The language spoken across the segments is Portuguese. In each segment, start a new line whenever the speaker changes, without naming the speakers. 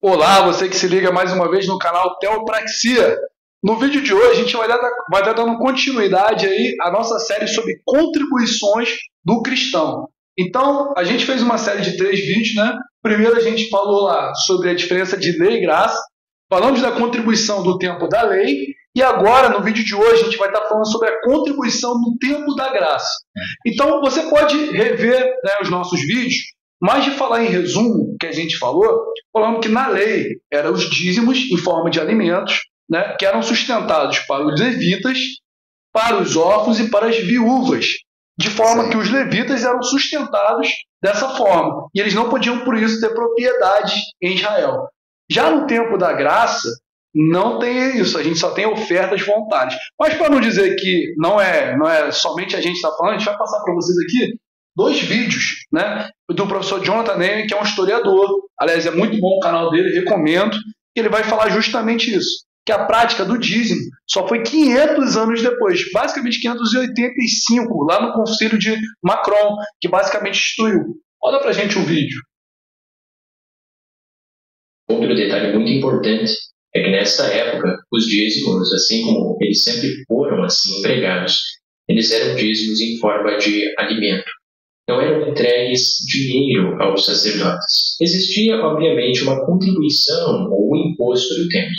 Olá, você que se liga mais uma vez no canal Teopraxia. No vídeo de hoje a gente vai estar dando continuidade aí à nossa série sobre contribuições do cristão. Então, a gente fez uma série de 3 vídeos, né? Primeiro a gente falou lá sobre a diferença de lei e graça, falamos da contribuição do tempo da lei, e agora, no vídeo de hoje, a gente vai estar falando sobre a contribuição no tempo da graça. Então, você pode rever, né, os nossos vídeos, mas de falar em resumo, que a gente falou, falando que na lei eram os dízimos em forma de alimentos, né, que eram sustentados para os levitas, para os órfãos e para as viúvas, de forma que os levitas eram sustentados dessa forma, e eles não podiam, por isso, ter propriedade em Israel. Já no tempo da graça, não tem isso, a gente só tem ofertas voluntárias. Mas para não dizer que não é somente a gente está falando, a gente vai passar para vocês aqui 2 vídeos, né, do professor Jonathan Neyman, que é um historiador. Aliás, é muito bom o canal dele, recomendo. Ele vai falar justamente isso, que a prática do dízimo só foi 500 anos depois, basicamente 585, lá no concílio de Macron, que basicamente instituiu. Olha pra gente o vídeo.
Outro detalhe muito importante é que nessa época os dízimos, assim como eles sempre foram assim empregados, eles eram dízimos em forma de alimento. Não eram entregues dinheiro aos sacerdotes. Existia, obviamente, uma contribuição ou um imposto do templo,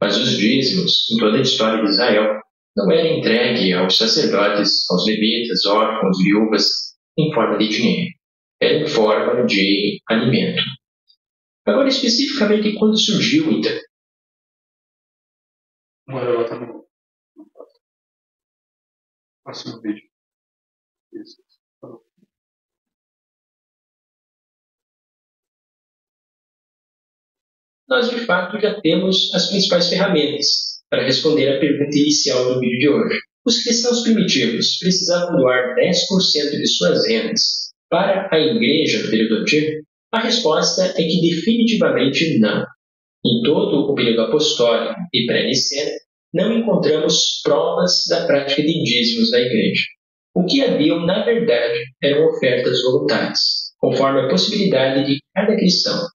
mas os dízimos, em toda a história de Israel, não eram entregues aos sacerdotes, aos levitas, órfãos, viúvas, em forma de dinheiro. Era em forma de alimento. Agora, especificamente, quando surgiu, então?
Agora tá no próximo vídeo. Isso.
Nós, de fato, já temos as principais ferramentas para responder à pergunta inicial do vídeo de hoje. Os cristãos primitivos precisavam doar 10% de suas rendas para a igreja no período antigo? A resposta é que definitivamente não. Em todo o período apostólico e pré-niceno, não encontramos provas da prática de dízimos na igreja. O que haviam, na verdade, eram ofertas voluntárias, conforme a possibilidade de cada cristão.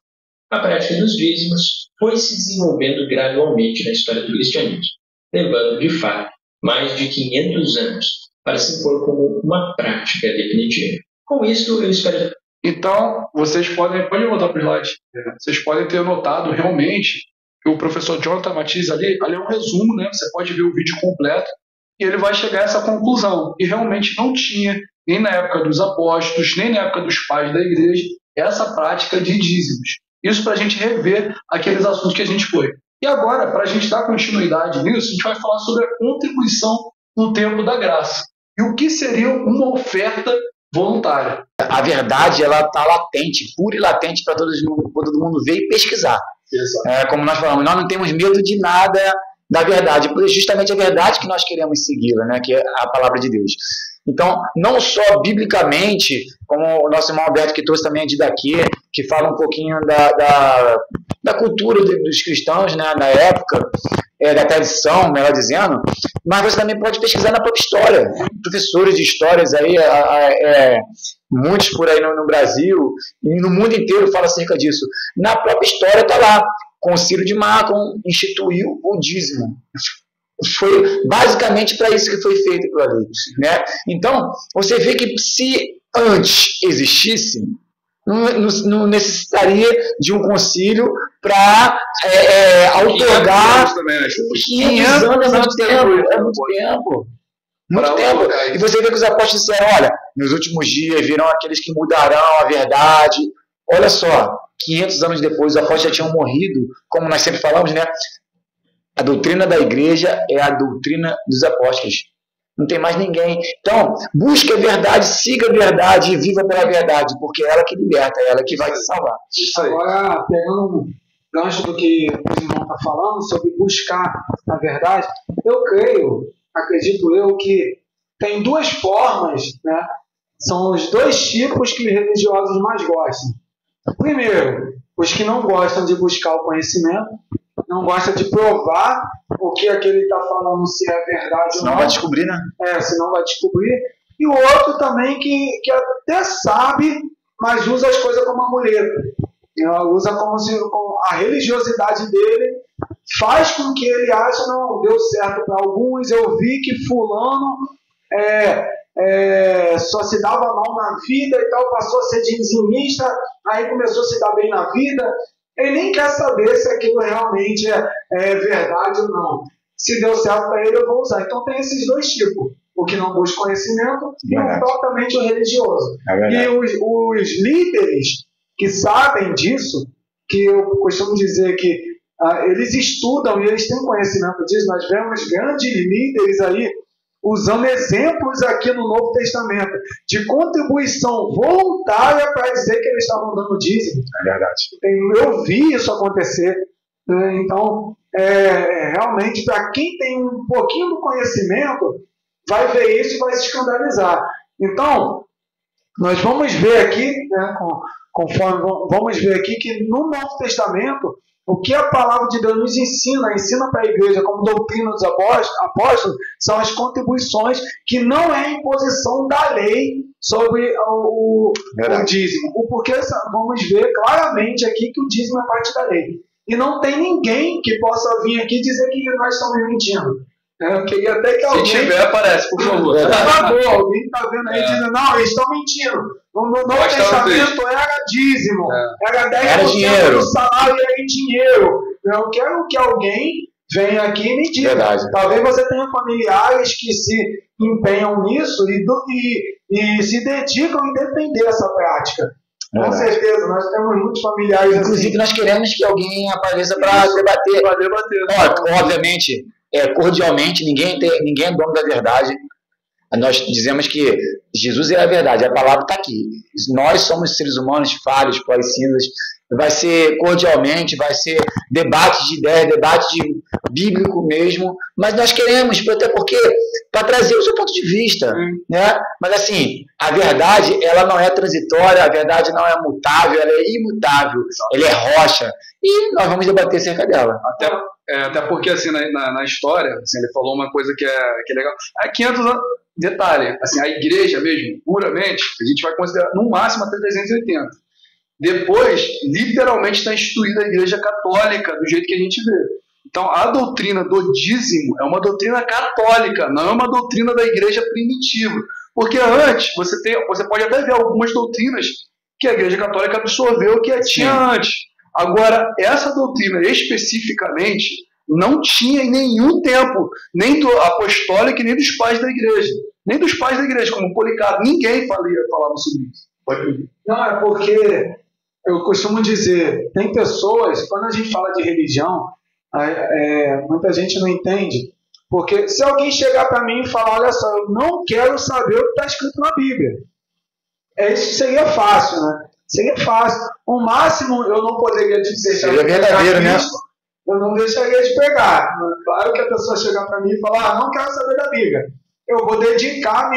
A prática dos dízimos foi se desenvolvendo gradualmente na história do cristianismo, levando, de fato, mais de 500 anos para se impor como uma prática definitiva. Com isso, eu espero...
Então, vocês podem voltar para o slide. Vocês podem ter notado realmente que o professor Jonathan Matiz ali é um resumo, né? Você pode ver o vídeo completo e ele vai chegar a essa conclusão. E realmente não tinha, nem na época dos apóstolos, nem na época dos pais da igreja, essa prática de dízimos. Isso para a gente rever aqueles assuntos que a gente foi. E agora, para a gente dar continuidade nisso, a gente vai falar sobre a contribuição no tempo da graça. E o que seria uma oferta voluntária.
A verdade, ela está latente, pura e latente para todo mundo ver e pesquisar. Como nós falamos, nós não temos medo de nada da verdade, porque é justamente a verdade que nós queremos segui-la, né, que é a palavra de Deus. Então, não só biblicamente, como o nosso irmão Alberto que trouxe também a Didaquê, que fala um pouquinho da cultura dos cristãos, né, na época, da tradição, melhor dizendo, mas você também pode pesquisar na própria história. Professores de histórias aí, muitos por aí no Brasil e no mundo inteiro falam acerca disso. Na própria história está lá, Concílio de Macron instituiu o dízimo. Foi basicamente para isso que foi feito aquilo ali, né? Então, você vê que se antes existisse, não necessitaria de um concílio para outorgar 500 anos, é muito tempo. Muito tempo. E você vê que os apóstolos disseram, olha, nos últimos dias virão aqueles que mudarão a verdade. Olha só, 500 anos depois, os apóstolos já tinham morrido, como nós sempre falamos, né? A doutrina da igreja é a doutrina dos apóstolos. Não tem mais ninguém. Então, busque a verdade, siga a verdade e viva pela verdade, porque é ela que liberta, é ela que vai te salvar.
Agora, pegando um gancho do que o irmão está falando sobre buscar a verdade, eu acredito eu, que tem 2 formas, né? São os 2 tipos que os religiosos mais gostam. Primeiro, os que não gostam de buscar o conhecimento, não gosta de provar o que aquele está falando, se é verdade ou não.
Senão vai descobrir, né?
Senão vai descobrir. E o outro também que até sabe, mas usa as coisas como amuleto. Ela usa como se a religiosidade dele faz com que ele ache, não, deu certo para alguns, eu vi que fulano só se dava mal na vida e tal, passou a ser dizimista, aí começou a se dar bem na vida. Ele nem quer saber se aquilo realmente é verdade ou não. Se deu certo para ele, eu vou usar. Então tem esses dois tipos. O que não busca conhecimento e o totalmente o religioso. E os líderes que sabem disso, que eu costumo dizer que eles estudam e eles têm conhecimento disso. Nós vemos grandes líderes aí usando exemplos aqui no Novo Testamento de contribuição voluntária para dizer que eles estavam dando dízimo.
É verdade.
Eu vi isso acontecer. Então, realmente, para quem tem um pouquinho do conhecimento, vai ver isso e vai se escandalizar. Então, nós vamos ver aqui, né, vamos ver aqui que no Novo Testamento, o que a palavra de Deus nos ensina para a igreja como doutrina dos apóstolos, são as contribuições que não é imposição da lei sobre o dízimo. Porque vamos ver claramente aqui que o dízimo é parte da lei. E não tem ninguém que possa vir aqui dizer que nós estamos mentindo. Eu queria até que alguém...
Se tiver, aparece, por favor.
Alguém está vendo aí dizendo, não, eles estão mentindo. No Novo Testamento era dízimo, era 10% do salário era em dinheiro. Eu quero que alguém venha aqui e me diga.
Verdade.
Talvez você tenha familiares que se empenham nisso e se dedicam em defender essa prática. Com certeza, nós temos muitos familiares assim.
Inclusive, nós queremos que alguém apareça para debater. Obviamente, cordialmente, ninguém é dono da verdade. Nós dizemos que Jesus é a verdade, a palavra está aqui. Nós somos seres humanos falhos, parecidos. Vai ser cordialmente, vai ser debate de ideias, debate bíblico mesmo, mas nós queremos, até porque, para trazer o seu ponto de vista, né? Mas assim, a verdade, ela não é transitória, a verdade não é mutável, ela é imutável, ela é rocha, e nós vamos debater acerca dela.
Até porque, assim, na história, assim, ele falou uma coisa que é legal. Há 500 anos, detalhe, assim, a igreja mesmo, puramente, a gente vai considerar no máximo até 380. Depois, literalmente, está instituída a igreja católica, do jeito que a gente vê. Então, a doutrina do dízimo é uma doutrina católica, não é uma doutrina da igreja primitiva. Porque antes, você pode até ver algumas doutrinas que a igreja católica absorveu que tinha antes. Agora, essa doutrina especificamente não tinha em nenhum tempo, nem do apostólico, nem dos pais da igreja. Nem dos pais da igreja, como Policarpo. Ninguém falava sobre isso. Pode ver.
Não, é porque eu costumo dizer, tem pessoas, quando a gente fala de religião, muita gente não entende. Porque se alguém chegar para mim e falar, olha só, eu não quero saber o que está escrito na Bíblia. Isso seria fácil, né? Seria fácil. O máximo eu não poderia te deixar.
Seria verdadeiro, né?
Eu não deixaria de pegar. Claro que a pessoa chegar para mim e falar, não quero saber da Bíblia. Eu vou me dedicar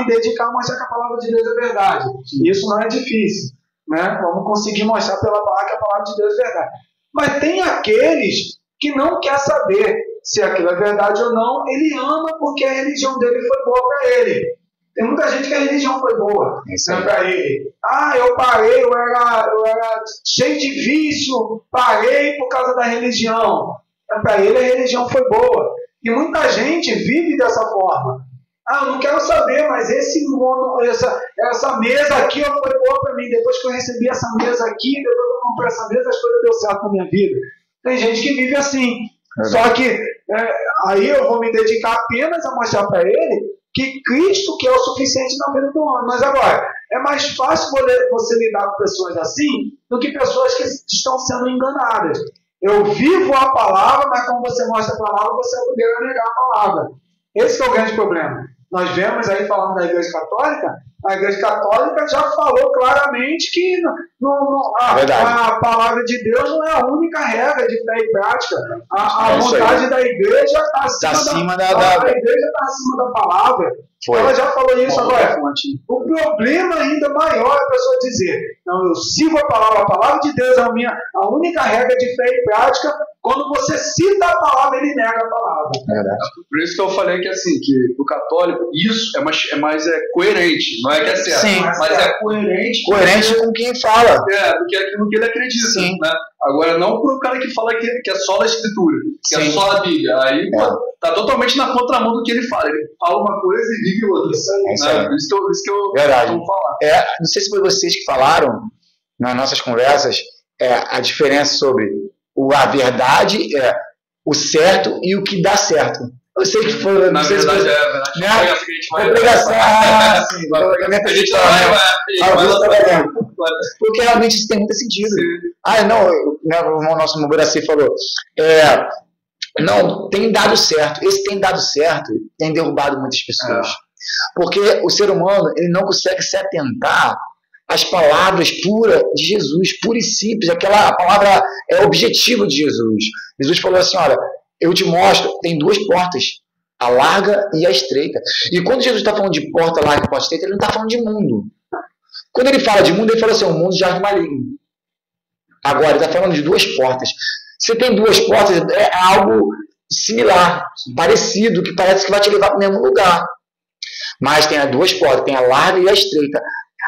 a mostrar que a palavra de Deus é verdade. Isso não é difícil, né? Vamos conseguir mostrar pela palavra que a palavra de Deus é verdade. Mas tem aqueles que não quer saber se aquilo é verdade ou não. Ele ama porque a religião dele foi boa para ele. Tem muita gente que a religião foi boa para ele. Eu parei, eu era cheio de vício, parei por causa da religião. Para ele a religião foi boa. E muita gente vive dessa forma. Eu não quero saber, mas essa mesa aqui foi boa para mim. Depois que eu recebi essa mesa aqui, depois que eu comprei essa mesa, as coisas deu certo na minha vida. Tem gente que vive assim. Só que aí eu vou me dedicar apenas a mostrar para ele que Cristo que é o suficiente na vida do homem. Mas agora, é mais fácil você lidar com pessoas assim do que pessoas que estão sendo enganadas. Eu vivo a palavra, mas quando você mostra a palavra, você poderá negar a palavra. Esse é o grande problema. Nós vemos aí, falando da Igreja Católica, a Igreja Católica já falou claramente que a palavra de Deus não é a única regra de fé e prática. A vontade da Igreja está acima da Igreja está acima da palavra. Ela já falou isso agora. O problema ainda maior é a pessoa dizer, não, eu sigo a palavra de Deus é a única regra de fé e prática, Quando você cita a palavra, ele nega a palavra.
Por isso que eu falei que assim, que o católico, isso é mais coerente, não é que é certo,
Sim,
mas é coerente.
Coerente com quem fala.
Do que aquilo que ele acredita.
Sim.
Né? Agora, não pro cara que fala que é só a escritura, que é só a Bíblia. Aí tá totalmente na contramão do que ele fala. Ele fala uma coisa e vive outra.
Isso
que eu
Verdade.
vou falar.
Não sei se foi vocês que falaram nas nossas conversas a diferença sobre a verdade, o certo e o que dá certo. Eu sei que foi.
Na verdade,
foi
essa que a gente vai.
A gente vai. Porque realmente isso tem muito sentido. O nosso Mubaraci falou. Não, tem dado certo. Esse tem dado certo tem derrubado muitas pessoas. Porque o ser humano ele não consegue se atentar às palavras puras de Jesus, pura e simples. Aquela palavra é objetivo de Jesus. Jesus falou assim, olha, eu te mostro, tem duas portas, a larga e a estreita. E quando Jesus está falando de porta larga e porta estreita, ele não está falando de mundo. Quando ele fala de mundo, ele fala assim, o mundo já é maligno. Agora, ele está falando de duas portas. Você tem duas portas, é algo similar, parecido, que parece que vai te levar para o mesmo lugar. Mas tem as duas portas, tem a larga e a estreita.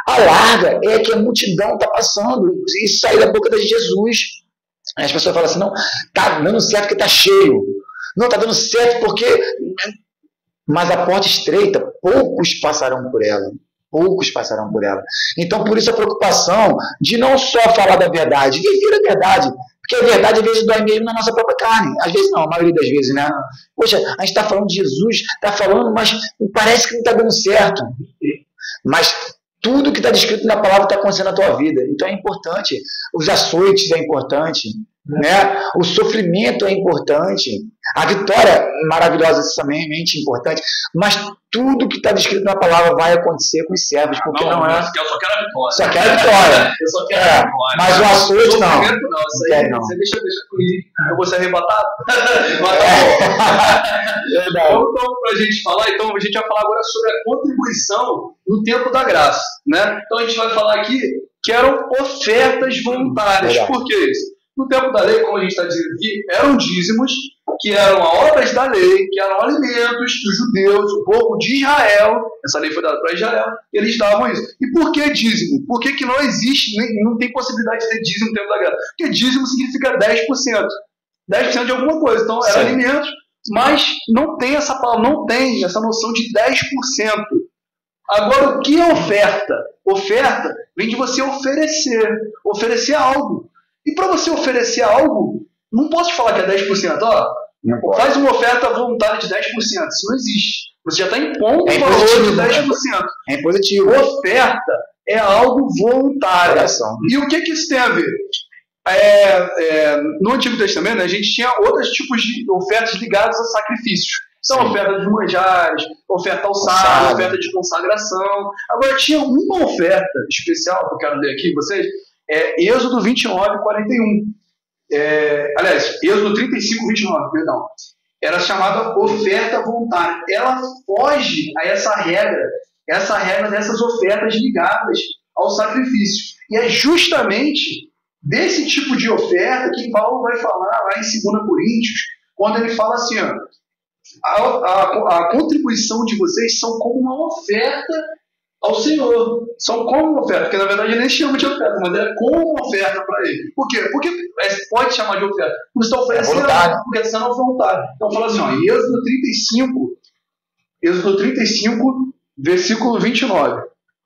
A larga é que a multidão está passando. Isso saiu da boca de Jesus. As pessoas falam assim, não, está dando certo porque está cheio. Não, está dando certo porque... Mas a porta estreita, poucos passarão por ela. Poucos passarão por ela. Então, por isso a preocupação de não só falar da verdade, viver a verdade. Porque a verdade, às vezes, dói mesmo na nossa própria carne. Às vezes não, a maioria das vezes, né? Poxa, a gente está falando de Jesus, está falando, mas parece que não está dando certo. Mas tudo que está descrito na palavra está acontecendo na tua vida. Então é importante. Os açoites é importante. Né? O sofrimento é importante. A vitória maravilhosa também é importante. Mas tudo que está descrito na palavra vai acontecer com os servos. Porque não é.
Eu só quero a vitória.
Só quero a vitória.
Eu só quero a vitória.
Mas o açoite não.
Isso aí, você deixa comigo. Eu vou ser arrebatado. Então, para a gente falar, a gente vai falar agora sobre a contribuição no tempo da graça. Né? Então a gente vai falar aqui que eram ofertas voluntárias. Por que isso? No tempo da lei, como a gente está dizendo aqui, eram dízimos, que eram obras da lei, que eram alimentos dos judeus, o povo de Israel. Essa lei foi dada para Israel, e eles davam isso. E por que dízimo? Por que não existe, não tem possibilidade de ter dízimo no tempo da graça? Porque dízimo significa 10%. 10% de alguma coisa. Então, eram alimentos, mas não tem essa palavra, não tem essa noção de 10%. Agora, o que é oferta? Oferta vem de você oferecer algo. E para você oferecer algo, não posso te falar que é 10%. Faz uma oferta voluntária de 10%. Isso não existe. Você já está impondo um valor de 10%.
É positivo.
Oferta é algo voluntário. E o que isso tem a ver? No Antigo Testamento, a gente tinha outros tipos de ofertas ligadas a sacrifícios. Então, oferta de manjares, oferta ao sábado, oferta de consagração. Agora, tinha uma oferta especial que eu quero ler aqui com vocês. Êxodo 29, 41. Aliás, Êxodo 35, 29, perdão. Era chamada oferta voluntária. Ela foge a essa regra dessas ofertas ligadas ao sacrifício. E é justamente desse tipo de oferta que Paulo vai falar lá em 2 Coríntios, quando ele fala assim, a contribuição de vocês são como uma oferta ao Senhor. São como uma oferta, porque na verdade ele nem chama de oferta, mas é como uma oferta para ele. Por quê? Porque pode chamar de oferta. Porque você está oferecendo, porque está sendo voluntário. Então fala assim, Êxodo 35, versículo 29.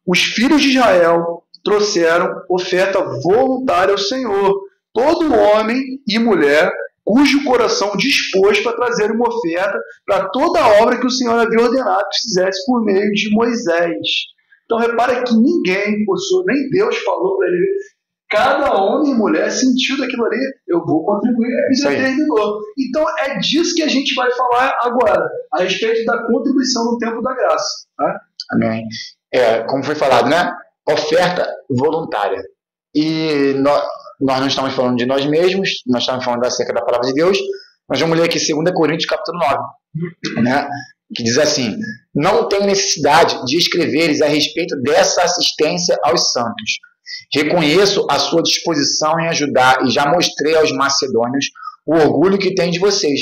Os filhos de Israel trouxeram oferta voluntária ao Senhor. Todo homem e mulher cujo coração dispôs para trazer uma oferta para toda a obra que o Senhor havia ordenado que fizesse por meio de Moisés. Então repara que ninguém forçou, nem Deus falou para ele. Cada homem e mulher sentiu daquilo ali, eu vou contribuir, e determinou. Então é disso que a gente vai falar agora, a respeito da contribuição no tempo da graça. Tá?
Amém. Como foi falado, né? Oferta voluntária. E nós não estamos falando de nós mesmos, nós estamos falando acerca da palavra de Deus. Nós vamos ler aqui 2 Coríntios capítulo 9, né? Que diz assim: não tenho necessidade de escreveres a respeito dessa assistência aos santos. Reconheço a sua disposição em ajudar e já mostrei aos macedônios o orgulho que tem de vocês,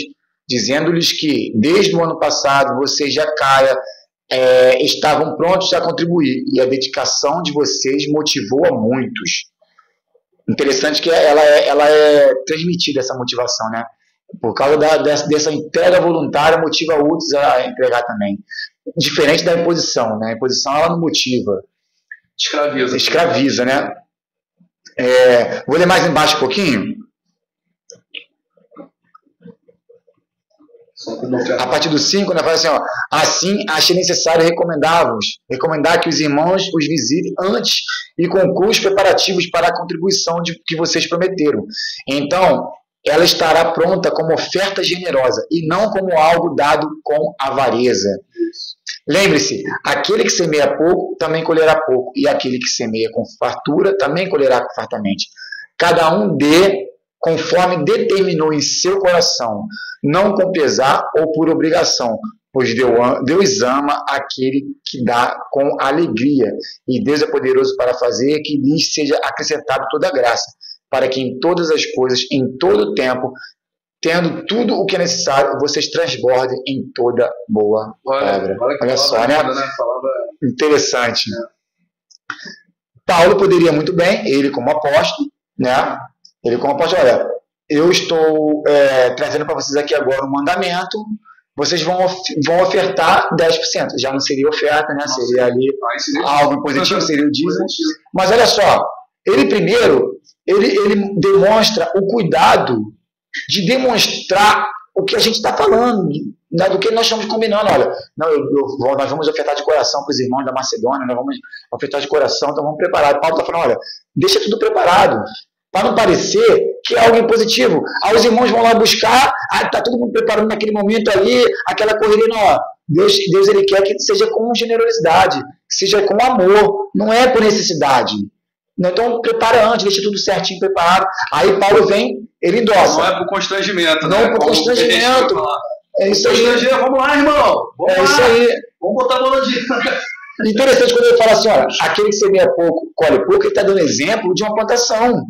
dizendo-lhes que desde o ano passado vocês já estavam prontos a contribuir, e a dedicação de vocês motivou a muitos. Interessante que ela é transmitida, essa motivação, né? Por causa dessa entrega voluntária, motiva outros a entregar também. Diferente da imposição, né? A imposição, ela não motiva. Escraviza, né? Vou ler mais embaixo um pouquinho. A partir do 5, né, fala assim, ó, assim achei necessário recomendar que os irmãos os visitem antes e concluam os preparativos para a contribuição que vocês prometeram. Então, ela estará pronta como oferta generosa e não como algo dado com avareza. Lembre-se, aquele que semeia pouco também colherá pouco, e aquele que semeia com fartura também colherá fartamente. Cada um dê conforme determinou em seu coração, não com pesar ou por obrigação, pois Deus ama aquele que dá com alegria, e Deus é poderoso para fazer que lhes seja acrescentado toda a graça, para que em todas as coisas, em todo o tempo, tendo tudo o que é necessário, vocês transbordem em toda boa obra. Olha só, né? Interessante. Né? Paulo poderia muito bem, ele como apóstolo, né? Ele como apóstolo, olha, eu estou trazendo para vocês aqui agora um mandamento, vocês vão ofertar 10%. Já não seria oferta, né? Seria ali algo positivo, seria o dízimo. Mas olha só, ele primeiro, ele demonstra o cuidado de demonstrar o que a gente está falando, né, do que nós estamos combinando. Olha, nós vamos ofertar de coração para os irmãos da Macedônia, nós vamos ofertar de coração, então vamos preparar. Paulo está falando, olha, deixa tudo preparado, para não parecer que é algo impositivo. Aí os irmãos vão lá buscar, está todo mundo preparando naquele momento ali, aquela correria, não, ó, Deus ele quer que seja com generosidade, que seja com amor, não é por necessidade. Então, prepara antes, deixa tudo certinho preparado. Aí Paulo vem, ele endossa.
Não é por constrangimento.
Não é por constrangimento. É isso aí.
Vamos lá, irmão.
Isso aí.
Vamos botar a bola de...
Interessante quando ele fala assim, olha, aquele que semeia pouco, colhe pouco, ele está dando exemplo de uma plantação.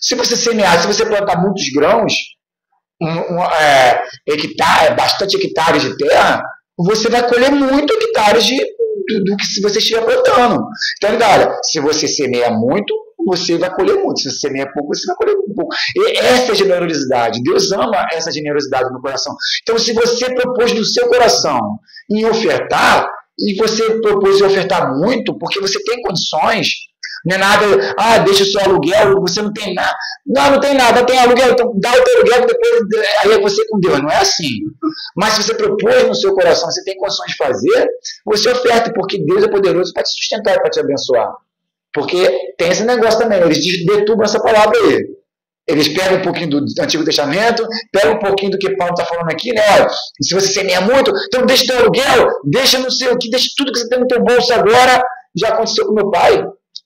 Se você semear, se você plantar muitos grãos, bastante hectares de terra, você vai colher muitos hectares do que se você estiver plantando. Então, olha, se você semeia muito, você vai colher muito. Se você semeia pouco, você vai colher pouco. E essa é a generosidade. Deus ama essa generosidade no coração. Então, se você propôs no seu coração em ofertar, e você propôs em ofertar muito, porque você tem condições, não é nada, deixa o seu aluguel, você não tem nada. Não tem nada, tem aluguel, então dá o teu aluguel, depois aí é você com Deus. Não é assim. Mas se você propôs no seu coração, você tem condições de fazer, você oferta, porque Deus é poderoso para te sustentar e para te abençoar. Porque tem esse negócio também, eles detubam essa palavra aí. Eles pegam um pouquinho do Antigo Testamento, pegam um pouquinho do que Paulo está falando aqui, né? Olha, se você semeia muito, então deixa o teu aluguel, deixa não sei o que, deixa tudo que você tem no teu bolso agora. Já aconteceu com meu pai.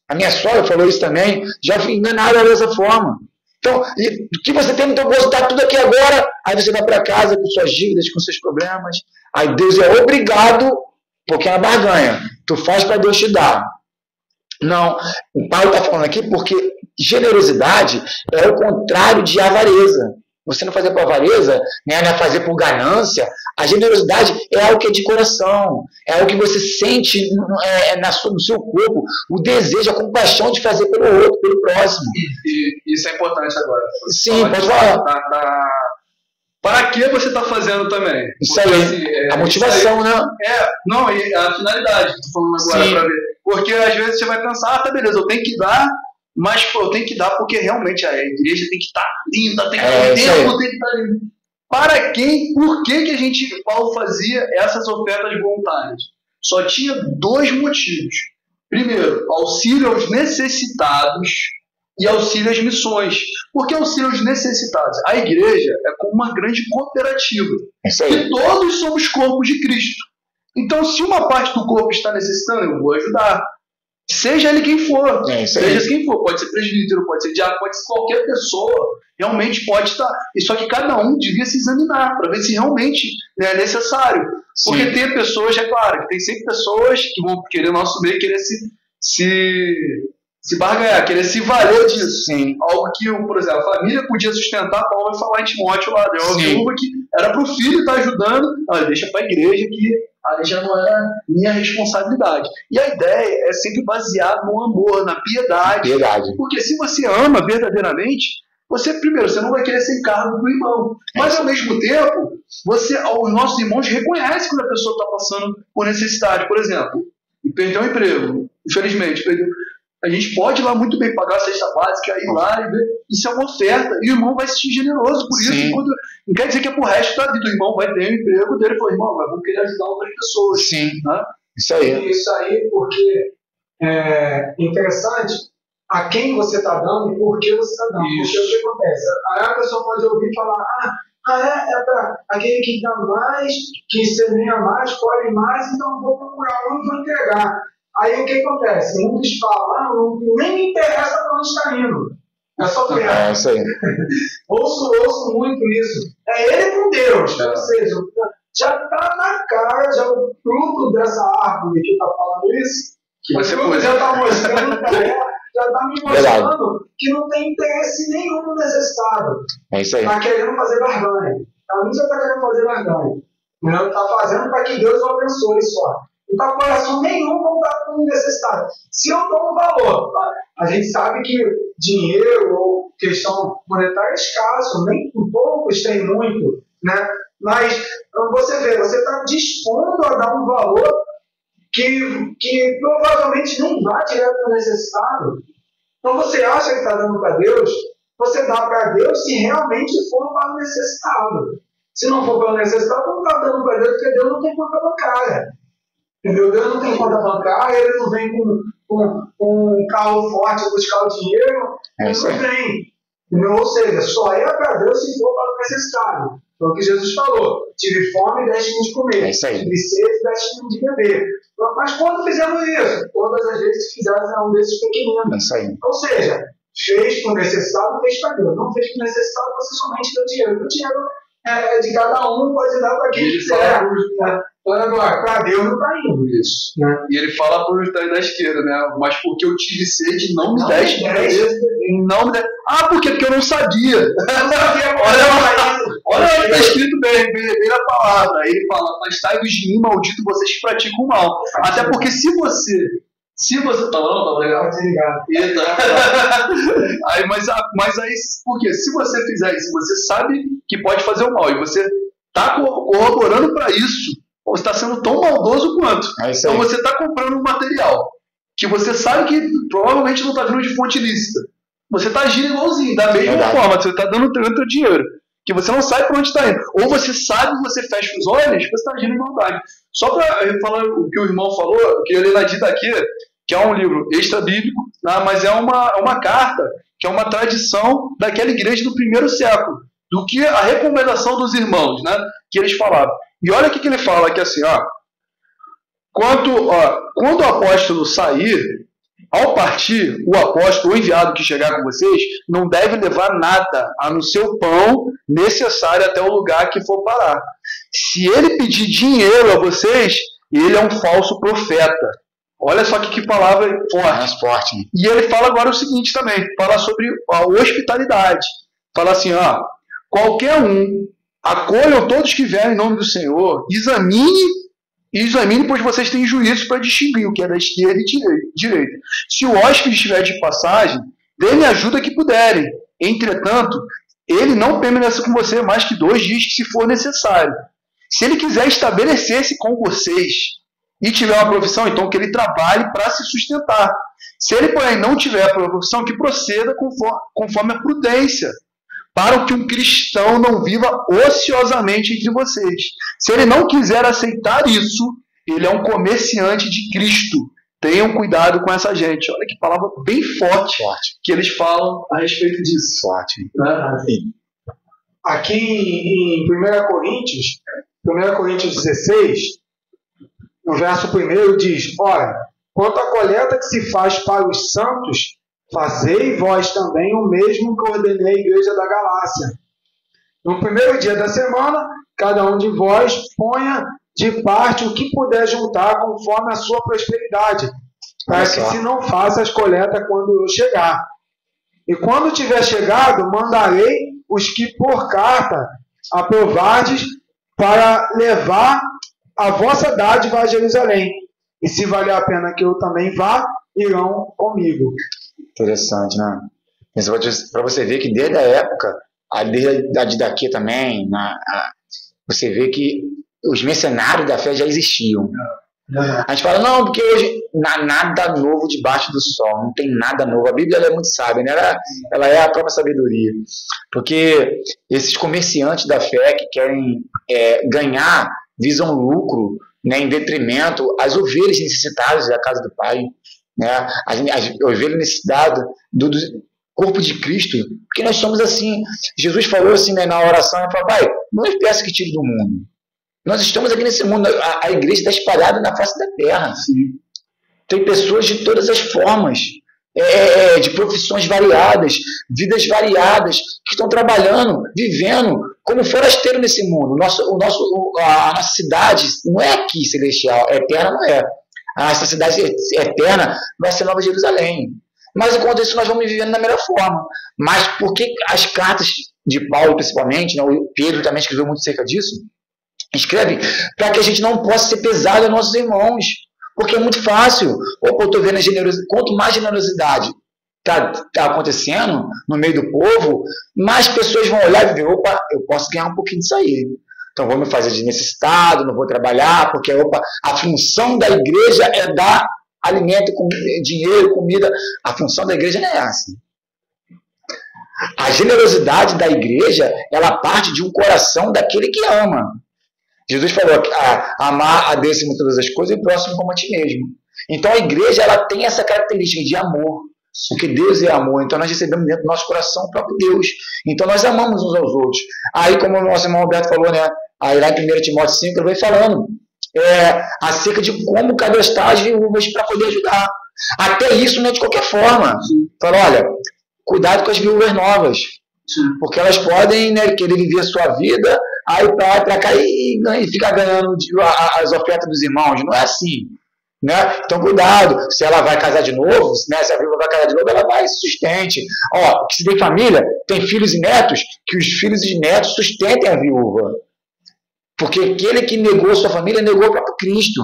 A minha sogra falou isso também, já fui enganada dessa forma. Então, o que você tem no teu bolso está tudo aqui agora, aí você vai para casa com suas dívidas, com seus problemas, aí Deus é obrigado, porque é uma barganha, tu faz para Deus te dar. Não, o Paulo está falando aqui porque generosidade é o contrário de avareza. Você não fazer por avareza, né, não é fazer por ganância. A generosidade é algo que é de coração, é algo que você sente no seu corpo, o desejo, a compaixão de fazer pelo outro, pelo próximo.
E isso é importante agora.
Sim, pode falar.
Para que você está fazendo também?
Isso aí, assim, a motivação, né?
Não, e a finalidade, estou falando agora para ver. Porque às vezes você vai pensar, tá beleza, eu tenho que dar, mas eu tenho que dar porque realmente a igreja tem que estar linda, tem que estar linda. Para quem, por que Paulo fazia essas ofertas voluntárias? Só tinha dois motivos. Primeiro, auxílio aos necessitados e auxílio às missões. Por que auxílio aos necessitados? A igreja é como uma grande cooperativa. E todos somos corpos de Cristo. Então, se uma parte do corpo está necessitando, eu vou ajudar. Seja ele quem for. Seja quem for. Pode ser presbítero, pode ser diácono, pode ser qualquer pessoa. Realmente pode estar. Só que cada um devia se examinar para ver se realmente é necessário. Porque tem pessoas, é claro, que tem sempre pessoas que vão querer no nosso meio, querer se barganhar, querer se valer disso.
Sim.
Algo que, por exemplo, a família podia sustentar, Paulo vai falar em Timóteo lá, né? Uma viúva que era para o filho estar ajudando, deixa para a igreja que aí já não era minha responsabilidade. E a ideia é sempre baseada no amor, na piedade. Porque se você ama verdadeiramente, você, primeiro, você não vai querer ser encargo do irmão. Mas, ao mesmo tempo, os nossos irmãos reconhecem quando a pessoa está passando por necessidade. Por exemplo, perdeu um emprego, infelizmente, a gente pode ir lá muito bem pagar a cesta básica, ir lá e ver. Isso é uma oferta. E o irmão vai se sentir generoso por isso. Não quer dizer que é pro resto da vida. O irmão vai ter o emprego dele e falar, irmão, mas vamos querer ajudar outras pessoas.
Sim.
Né?
Isso aí, porque é interessante a quem você está dando e por que você está dando. Isso. Porque o que acontece? Aí a pessoa pode ouvir e falar, é para aquele que dá mais, que semeia mais, colhe mais, então vou procurar um e vou entregar. Aí o que acontece? Muitos falam, nem me interessa para onde está indo. É só ganhar.
Isso aí.
ouço muito isso. É ele com Deus. Ou seja, já está na cara, já o fruto dessa árvore que está falando isso, o fruto já está mostrando para ela, já está me mostrando que não tem interesse nenhum no necessitado.
É isso aí.
Está querendo fazer barganha. A mim já está querendo fazer barganha. Está fazendo para que Deus o abençoe só. Não está coração nenhum voltado para o necessitado. Se eu dou um valor, a gente sabe que dinheiro ou questão monetária é escasso, nem poucos tem muito, né? Mas você vê, você está dispondo a dar um valor que provavelmente não vai direto para o necessitado. Então você acha que está dando para Deus, você dá para Deus se realmente for para o necessitado. Se não for para o necessitado, não está dando para Deus, porque Deus não tem conta bancária. Entendeu? Deus não tem conta bancária, ele não vem com um carro forte buscar o dinheiro, ele não vem. Entendeu? Ou seja, só é para Deus se for para o necessário. Foi o que Jesus falou. Tive fome e deste-me de comer. Tive sede e deste-me de beber. Mas quando fizemos isso? Todas as vezes que fizemos um desses pequeninos. Ou seja, fez para o necessário, fez para Deus. Não fez para o necessário, você somente deu dinheiro. O dinheiro é de cada um, pode dar para quem quiser. Agora, para Deus não está indo isso. Né?
E ele fala para os da esquerda, né? Mas porque eu tive sede, não me deste de beber. Não me deste. Por quê? Porque eu não sabia. Olha, está escrito bem a palavra. Aí ele fala, afastai-vos de mim, maldito vocês que praticam o mal. Até porque se você tá legal? Aí, mas aí, por quê? Se você fizer isso, você sabe que pode fazer o mal e você está corroborando para isso. Você está sendo tão maldoso quanto. Então você está comprando um material que você sabe que provavelmente não está vindo de fonte ilícita. Você está agindo igualzinho, da mesma forma. Você está dando teu dinheiro, que você não sabe para onde está indo. Ou você sabe, você fecha os olhos, você está agindo em maldade. Só para falar o que o irmão falou, que ele ler aqui, que é um livro extra-bíblico, mas é uma carta, que é uma tradição daquela igreja do primeiro século, do que a recomendação dos irmãos, né, que eles falavam. E olha o que ele fala aqui assim, quando o apóstolo sair, ao partir, o apóstolo, o enviado que chegar com vocês, não deve levar nada a não ser o pão necessário até o lugar que for parar. Se ele pedir dinheiro a vocês, ele é um falso profeta. Olha só que palavra forte. E ele fala agora o seguinte também, fala sobre a hospitalidade. Fala assim, qualquer um, acolham todos que vierem em nome do Senhor, examine, pois vocês têm juízo para distinguir o que é da esquerda e direita. Se o hóspede estiver de passagem, dê-lhe a ajuda que puderem. Entretanto, ele não permaneça com você mais que 2 dias, se for necessário. Se ele quiser estabelecer-se com vocês e tiver uma profissão, então que ele trabalhe para se sustentar. Se ele, porém, não tiver a profissão, que proceda conforme a prudência, para que um cristão não viva ociosamente entre vocês. Se ele não quiser aceitar isso, ele é um comerciante de Cristo. Tenham cuidado com essa gente. Olha que palavra bem forte que eles falam a respeito disso.
Aqui em 1 Coríntios 16, no verso 1 diz, ora, quanto à coleta que se faz para os santos, fazei vós também o mesmo que ordenei a igreja da Galácia. No primeiro dia da semana, cada um de vós ponha de parte o que puder juntar conforme a sua prosperidade, para que se não faça as coletas quando eu chegar. E quando tiver chegado, mandarei os que por carta aprovardes para levar a vossa dádiva a Jerusalém. E se valer a pena que eu também vá, irão comigo.
Interessante, né? Para você ver que desde a época, desde a Didaquê também, você vê que os mercenários da fé já existiam. A gente fala, não, porque hoje nada novo debaixo do sol, não tem nada novo. A Bíblia ela é muito sábia, né? Ela é a própria sabedoria. Porque esses comerciantes da fé que querem ganhar, visam lucro, né, em detrimento às ovelhas necessitadas da casa do Pai, né? As ovelhas necessitadas do corpo de Cristo, porque nós somos assim. Jesus falou assim, né, na oração, ele falou, Pai, não me peça que tire do mundo. Nós estamos aqui nesse mundo, a igreja está espalhada na face da terra. Sim. Tem pessoas de todas as formas, de profissões variadas, vidas variadas, que estão trabalhando, vivendo como forasteiro nesse mundo. A nossa cidade não é aqui celestial, é eterna, não é. A nossa cidade eterna vai ser Nova Jerusalém. Mas enquanto isso nós vamos vivendo da melhor forma. Mas por que as cartas de Paulo, principalmente, né, o Pedro também escreveu muito acerca disso, escreve para que a gente não possa ser pesado aos nossos irmãos. Porque é muito fácil. Opa, eu estou vendo a generosidade. Quanto mais generosidade está acontecendo no meio do povo, mais pessoas vão olhar e ver, opa, eu posso ganhar um pouquinho disso aí. Então vou me fazer de necessitado, não vou trabalhar, porque opa, a função da igreja é dar alimento, dinheiro, comida. A função da igreja não é essa. A generosidade da igreja, ela parte de um coração daquele que ama. Jesus falou amar a Deus acima de todas as coisas e o próximo como a ti mesmo. Então a igreja ela tem essa característica de amor, porque Deus é amor. Então nós recebemos dentro do nosso coração o próprio Deus. Então nós amamos uns aos outros. Aí, como o nosso irmão Alberto falou, né? Aí lá em 1 Timóteo 5, ele vem falando acerca de como cadastrar as viúvas para poder ajudar. Até isso, né, de qualquer forma. Fala, olha, cuidado com as viúvas novas. Porque elas podem, né, querer viver a sua vida, aí para cá e ficar ganhando as ofertas dos irmãos. Não é assim. Né? Então, cuidado. Se ela vai casar de novo, né, se a viúva vai casar de novo, ela vai sustente. Ó, se tem família, tem filhos e netos, que os filhos e netos sustentem a viúva. Porque aquele que negou sua família, negou o próprio Cristo.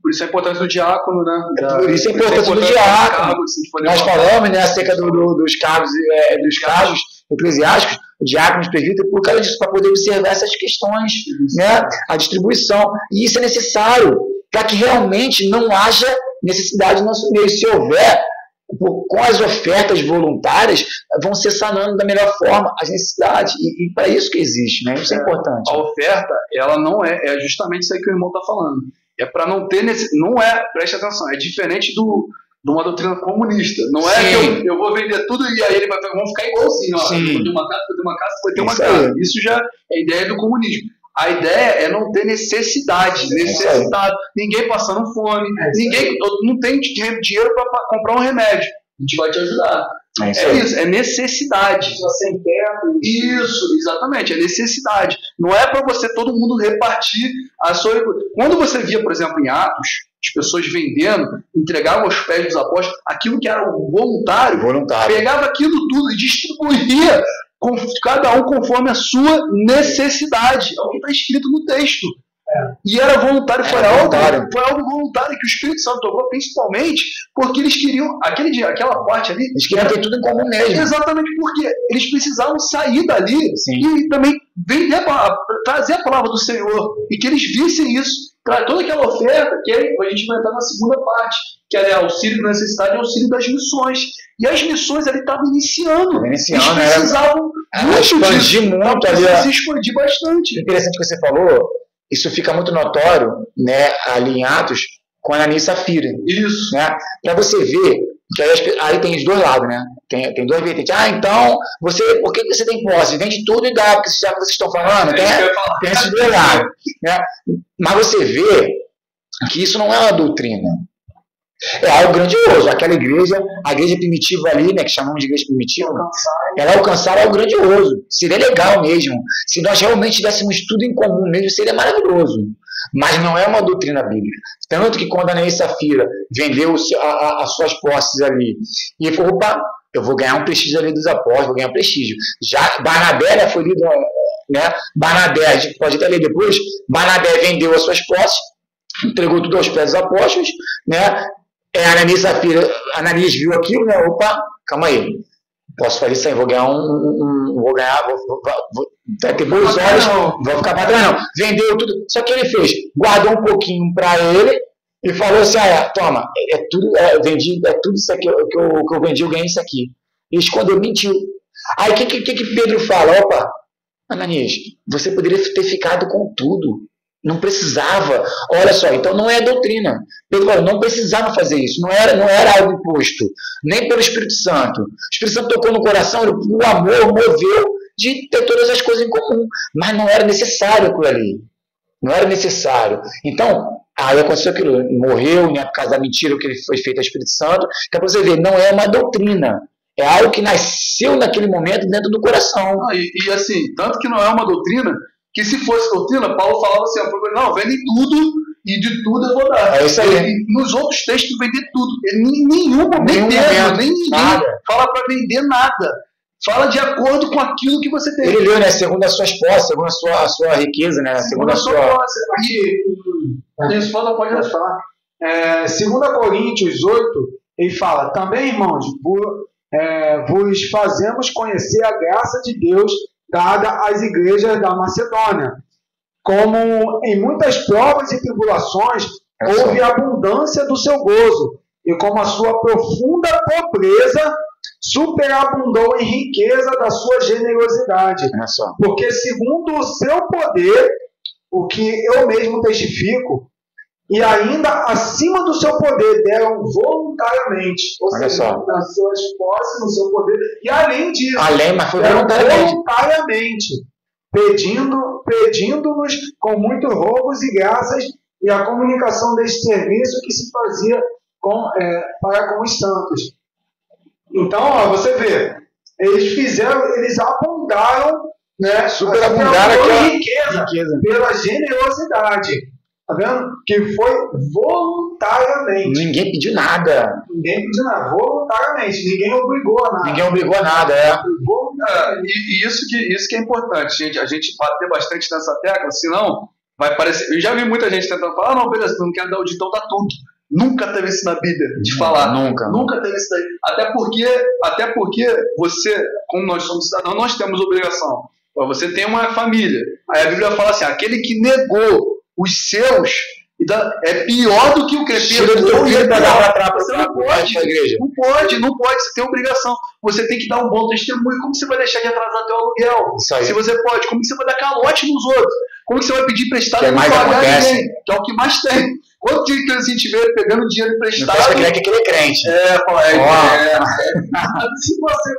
Por isso a importância do diácono, né?
Por isso a importância do diácono. Nós falamos, né, acerca dos cargos eclesiásticos, o diácono, o presbítero, por causa disso, para poder observar essas questões, né, a distribuição. E isso é necessário para que realmente não haja necessidade no nosso meio. Se houver, com as ofertas voluntárias, vão ser sanando da melhor forma as necessidades. E para isso que existe, né? Isso é importante.
A oferta, ela não é justamente isso aí que o irmão está falando. É para não ter, preste atenção, é diferente de uma doutrina comunista. Não é que eu vou vender tudo e aí vão ficar igualzinho. Ó, eu tenho uma casa, vou ter uma casa. Isso já é a ideia do comunismo. A ideia é não ter necessidade, necessitado. Ninguém passando fome, ninguém não tem dinheiro para comprar um remédio. A gente vai te ajudar. É isso, é necessidade.
Sem teto.
Isso, exatamente, é necessidade. Não é para você todo mundo repartir a sua. Quando você via, por exemplo, em Atos, as pessoas vendendo, entregavam aos pés dos apóstolos aquilo que era o voluntário, pegava aquilo tudo e distribuía com cada um conforme a sua necessidade. É o que está escrito no texto. E era voluntário, foi algo voluntário que o Espírito Santo tocou, principalmente porque eles queriam, aquela parte ali,
eles queriam ter tudo em comum mesmo.
Exatamente, porque eles precisavam sair dali e também trazer a palavra do Senhor, e que eles vissem isso, toda aquela oferta, que a gente vai entrar na segunda parte, que é auxílio da necessidade e auxílio das missões. E as missões ali estavam iniciando. Eles precisavam
expandir muito
ali. Se expandir bastante.
Interessante que você falou. Isso fica muito notório, né, ali em Atos, com Ananias e Safira.
Isso.
Né? Para você ver, que aí tem os dois lados, né? Tem dois vertentes. Então, por que você tem posse? Vende tudo e dá, porque já que vocês estão falando, tem esses dois lados. Né? Mas você vê que isso não é uma doutrina. É algo grandioso. Aquela igreja, a igreja primitiva ali, né, que chamamos de igreja primitiva, ela alcançar algo grandioso. Seria legal mesmo. Se nós realmente tivéssemos tudo em comum mesmo, seria maravilhoso. mas não é uma doutrina bíblica. Tanto que quando Ananias e Safira vendeu as suas posses ali, e falou, opa, eu vou ganhar um prestígio ali dos apóstolos, vou ganhar um prestígio. Já Barnabé, né, foi lido, né, Barnabé, a gente pode até ler depois, Barnabé vendeu as suas posses, entregou tudo aos pés dos apóstolos, né, Ananias e Safira, Ananias viu aquilo, né, opa, calma aí, posso fazer isso aí, vou ganhar vai ter bons olhos, vou ficar para trás não. Vendeu tudo, só que ele fez, guardou um pouquinho para ele e falou assim, toma, vendi, é tudo isso aqui que eu vendi, eu ganhei isso aqui. E escondeu, mentiu. Aí o que Pedro fala? Opa, Ananias, você poderia ter ficado com tudo. Não precisava. Olha só, então não é doutrina. Pedro falou, não precisava fazer isso. Não era algo imposto. Nem pelo Espírito Santo. O Espírito Santo tocou no coração, o amor moveu de ter todas as coisas em comum. Mas não era necessário aquilo ali. Não era necessário. Então, aí aconteceu aquilo. Morreu, né, por causa da mentira que foi feita ao Espírito Santo. Então, para você ver, não é uma doutrina. É algo que nasceu naquele momento dentro do coração.
E assim, tanto que não é uma doutrina, que se fosse doutrina, Paulo falava assim, não, vendem tudo e de tudo eu vou dar.
É isso aí.
E nos outros textos, vender tudo. Nenhum momento, nem ninguém fala para vender nada. Fala de acordo com aquilo que você tem.
Ele leu, né, segundo as suas posses, segundo a sua riqueza, né, segundo a sua
posse. Aqui, isso pode falar. 2 Coríntios 8, ele fala, também, irmãos, vos fazemos conhecer a graça de Deus dada às igrejas da Macedônia. Como em muitas provas e tribulações houve abundância do seu gozo, e como a sua profunda pobreza superabundou em riqueza da sua generosidade. Porque segundo o seu poder, o que eu mesmo testifico, e ainda acima do seu poder deram voluntariamente, ou seja, nas suas posses, no seu poder, e além disso,
mas foi
voluntariamente, pedindo-nos com muitos roubos e graças, e a comunicação deste serviço que se fazia para com os santos. Então, você vê, eles abundaram, né,
superabundaram aquela
riqueza pela generosidade. Tá vendo? Que foi voluntariamente.
Ninguém pediu nada.
Voluntariamente. Ninguém obrigou a nada.
E isso que é importante, gente. A gente bater bastante nessa tecla, senão vai parecer. Eu já vi muita gente tentando falar, não, beleza, tu não quer dar o ditão, dá tudo. Nunca teve isso na Bíblia, de falar. Nunca teve isso daí. Até porque você, como nós somos cidadãos, nós temos obrigação. Você tem uma família. Aí a Bíblia fala assim, aquele que negou os seus é pior do que o que pegou e você não pode, você tem obrigação, você tem que dar um bom testemunho. Como você vai deixar de atrasar teu aluguel? Se você pode, como você vai dar calote nos outros? Como você vai pedir emprestado e não pagar ninguém? Que é o que mais tem. Quanto dia que a gente vê pegando dinheiro emprestado?
Não que aquele é crente.
Se você